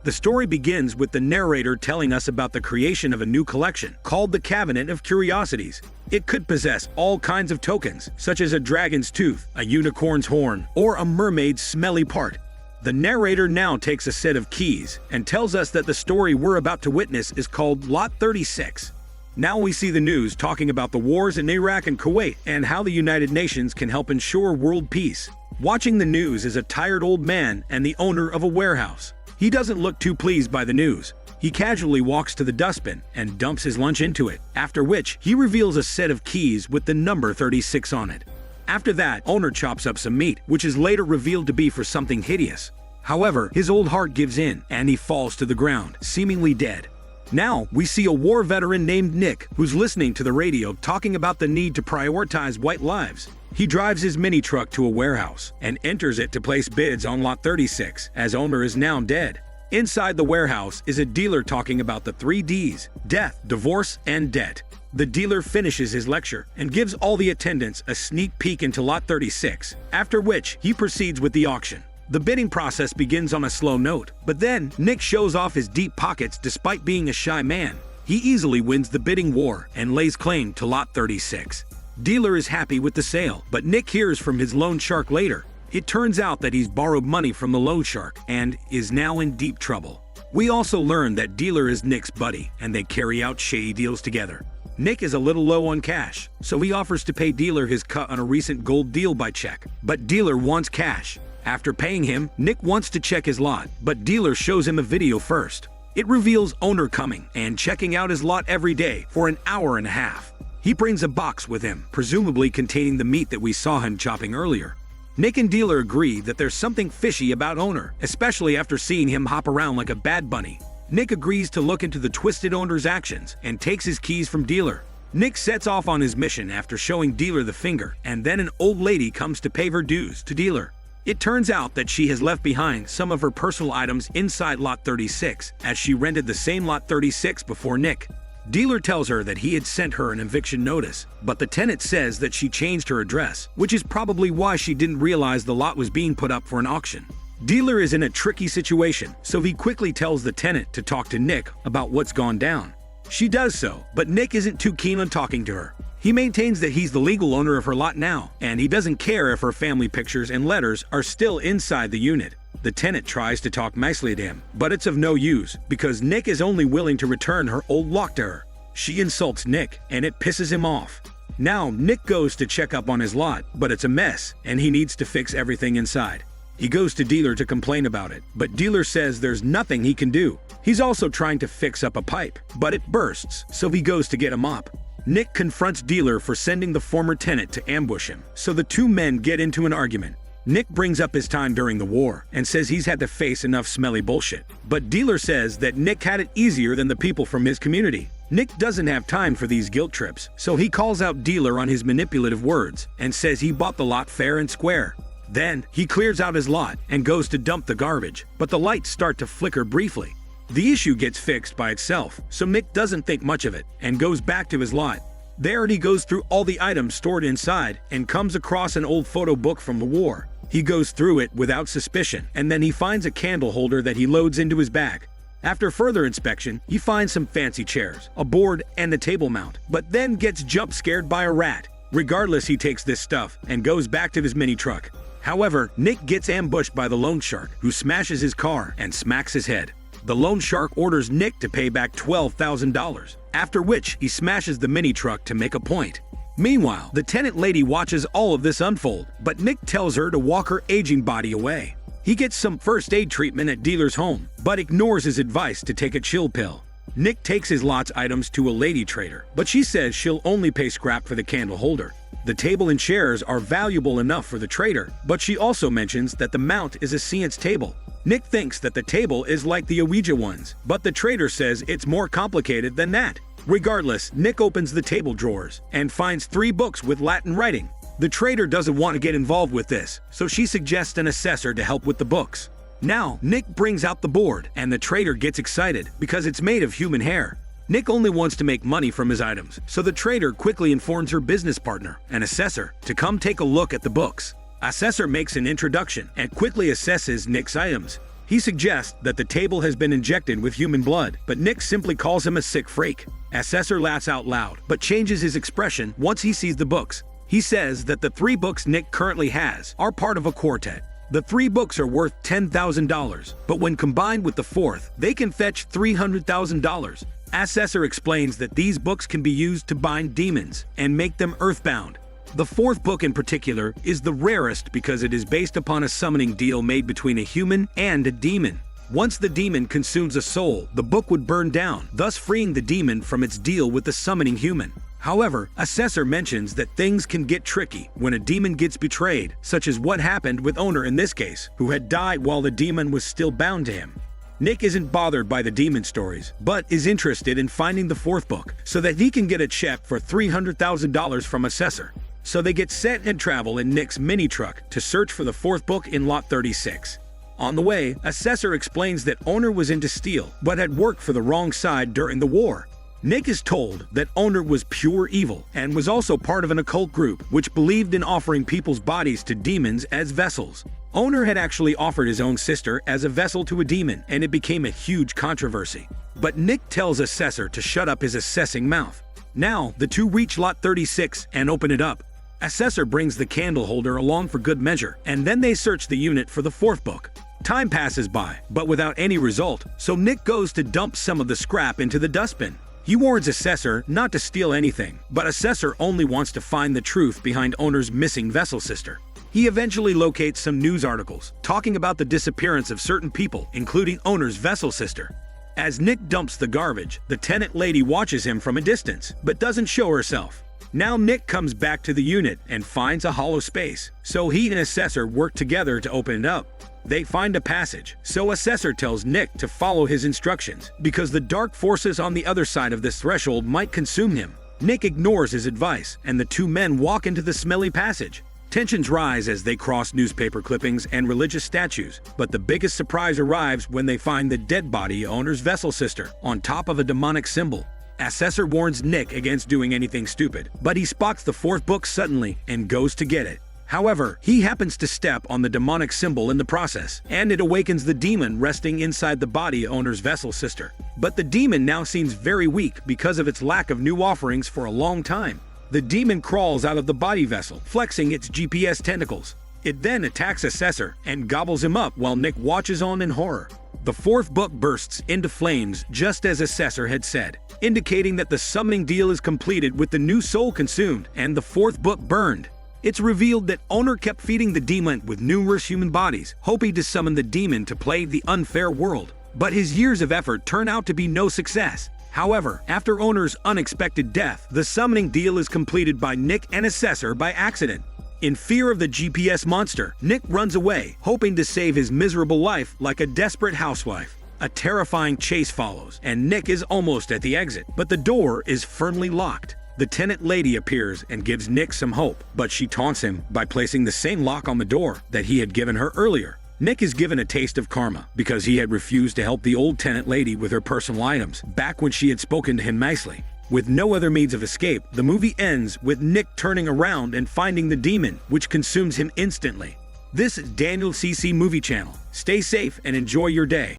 A: The story begins with the narrator telling us about the creation of a new collection called the Cabinet of Curiosities. It could possess all kinds of tokens, such as a dragon's tooth, a unicorn's horn, or a mermaid's smelly part. The narrator now takes a set of keys and tells us that the story we're about to witness is called Lot 36. Now we see the news talking about the wars in Iraq and Kuwait and how the United Nations can help ensure world peace. Watching the news is a tired old man and the owner of a warehouse. He doesn't look too pleased by the news. He casually walks to the dustbin and dumps his lunch into it, after which he reveals a set of keys with the number 36 on it. After that, owner chops up some meat, which is later revealed to be for something hideous. However, his old heart gives in, and he falls to the ground, seemingly dead. Now, we see a war veteran named Nick, who's listening to the radio talking about the need to prioritize white lives. He drives his mini truck to a warehouse, and enters it to place bids on Lot 36, as owner is now dead. Inside the warehouse is a dealer talking about the 3 Ds: death, divorce, and debt. The dealer finishes his lecture and gives all the attendants a sneak peek into Lot 36, after which he proceeds with the auction. The bidding process begins on a slow note, but then Nick shows off his deep pockets despite being a shy man. He easily wins the bidding war and lays claim to Lot 36. Dealer is happy with the sale, but Nick hears from his loan shark later. It turns out that he's borrowed money from the loan shark and is now in deep trouble. We also learn that Dealer is Nick's buddy and they carry out shady deals together. Nick is a little low on cash, so he offers to pay Dealer his cut on a recent gold deal by check, but Dealer wants cash. After paying him, Nick wants to check his lot, but Dealer shows him a video first. It reveals owner coming and checking out his lot every day for an hour and a half. He brings a box with him, presumably containing the meat that we saw him chopping earlier. Nick and Dealer agree that there's something fishy about owner, especially after seeing him hop around like a bad bunny. Nick agrees to look into the twisted owner's actions and takes his keys from Dealer. Nick sets off on his mission after showing Dealer the finger, and then an old lady comes to pay her dues to Dealer. It turns out that she has left behind some of her personal items inside Lot 36, as she rented the same Lot 36 before Nick. Dealer tells her that he had sent her an eviction notice, but the tenant says that she changed her address, which is probably why she didn't realize the lot was being put up for an auction. Dealer is in a tricky situation, so he quickly tells the tenant to talk to Nick about what's gone down. She does so, but Nick isn't too keen on talking to her. He maintains that he's the legal owner of her lot now, and he doesn't care if her family pictures and letters are still inside the unit. The tenant tries to talk nicely to him, but it's of no use because Nick is only willing to return her old lock to her. She insults Nick, and it pisses him off. Now, Nick goes to check up on his lot, but it's a mess, and he needs to fix everything inside. He goes to Dealer to complain about it, but Dealer says there's nothing he can do. He's also trying to fix up a pipe, but it bursts, so he goes to get a mop. Nick confronts Dealer for sending the former tenant to ambush him, so the two men get into an argument. Nick brings up his time during the war and says he's had to face enough smelly bullshit, but Dealer says that Nick had it easier than the people from his community. Nick doesn't have time for these guilt trips, so he calls out Dealer on his manipulative words and says he bought the lot fair and square. Then, he clears out his lot and goes to dump the garbage, but the lights start to flicker briefly. The issue gets fixed by itself, so Nick doesn't think much of it and goes back to his lot. There he goes through all the items stored inside and comes across an old photo book from the war. He goes through it without suspicion, and then he finds a candle holder that he loads into his bag. After further inspection, he finds some fancy chairs, a board, and a table mount, but then gets jump scared by a rat. Regardless, he takes this stuff and goes back to his mini truck. However, Nick gets ambushed by the loan shark, who smashes his car and smacks his head. The loan shark orders Nick to pay back $12,000, after which he smashes the mini truck to make a point. Meanwhile, the tenant lady watches all of this unfold, but Nick tells her to walk her aging body away. He gets some first aid treatment at Dealer's home, but ignores his advice to take a chill pill. Nick takes his lot's items to a lady trader, but she says she'll only pay scrap for the candle holder. The table and chairs are valuable enough for the trader, but she also mentions that the mount is a seance table. Nick thinks that the table is like the Ouija ones, but the trader says it's more complicated than that. Regardless, Nick opens the table drawers and finds 3 books with Latin writing. The trader doesn't want to get involved with this, so she suggests an assessor to help with the books. Now, Nick brings out the board, and the trader gets excited because it's made of human hair. Nick only wants to make money from his items, so the trader quickly informs her business partner, an assessor, to come take a look at the books. Assessor makes an introduction and quickly assesses Nick's items. He suggests that the table has been injected with human blood, but Nick simply calls him a sick freak. Assessor laughs out loud, but changes his expression once he sees the books. He says that the 3 books Nick currently has are part of a quartet. The 3 books are worth $10,000, but when combined with the 4th, they can fetch $300,000. Assessor explains that these books can be used to bind demons and make them earthbound. The 4th book in particular is the rarest because it is based upon a summoning deal made between a human and a demon. Once the demon consumes a soul, the book would burn down, thus freeing the demon from its deal with the summoning human. However, Assessor mentions that things can get tricky when a demon gets betrayed, such as what happened with Owner in this case, who had died while the demon was still bound to him. Nick isn't bothered by the demon stories, but is interested in finding the 4th book so that he can get a check for $300,000 from Assessor. So they get set and travel in Nick's mini truck to search for the 4th book in Lot 36. On the way, Assessor explains that Owner was into steel, but had worked for the wrong side during the war. Nick is told that Owner was pure evil and was also part of an occult group which believed in offering people's bodies to demons as vessels. Owner had actually offered his own sister as a vessel to a demon, and it became a huge controversy. But Nick tells Assessor to shut up his assessing mouth. Now, the two reach lot 36 and open it up. Assessor brings the candle holder along for good measure, and then they search the unit for the fourth book. Time passes by, but without any result, so Nick goes to dump some of the scrap into the dustbin. He warns Assessor not to steal anything, but Assessor only wants to find the truth behind Owner's missing vessel sister. He eventually locates some news articles talking about the disappearance of certain people, including Owner's vessel sister. As Nick dumps the garbage, the tenant lady watches him from a distance, but doesn't show herself. Now Nick comes back to the unit and finds a hollow space, so he and Assessor work together to open it up. They find a passage, so Assessor tells Nick to follow his instructions, because the dark forces on the other side of this threshold might consume him. Nick ignores his advice, and the two men walk into the smelly passage. Tensions rise as they cross newspaper clippings and religious statues, but the biggest surprise arrives when they find the dead body of Owner's vessel sister on top of a demonic symbol. Assessor warns Nick against doing anything stupid, but he spots the fourth book suddenly and goes to get it. However, he happens to step on the demonic symbol in the process, and it awakens the demon resting inside the body of Owner's vessel sister. But the demon now seems very weak because of its lack of new offerings for a long time. The demon crawls out of the body vessel, flexing its GPS tentacles. It then attacks Assessor and gobbles him up while Nick watches on in horror. The fourth book bursts into flames just as Assessor had said, indicating that the summoning deal is completed with the new soul consumed and the fourth book burned. It's revealed that Owner kept feeding the demon with numerous human bodies, hoping to summon the demon to plague the unfair world. But his years of effort turn out to be no success. However, after Owner's unexpected death, the summoning deal is completed by Nick and Assessor by accident. In fear of the GPS monster, Nick runs away, hoping to save his miserable life like a desperate housewife. A terrifying chase follows, and Nick is almost at the exit, but the door is firmly locked. The tenant lady appears and gives Nick some hope, but she taunts him by placing the same lock on the door that he had given her earlier. Nick is given a taste of karma because he had refused to help the old tenant lady with her personal items back when she had spoken to him nicely. With no other means of escape, the movie ends with Nick turning around and finding the demon, which consumes him instantly. This is Daniel CC Movie Channel. Stay safe and enjoy your day.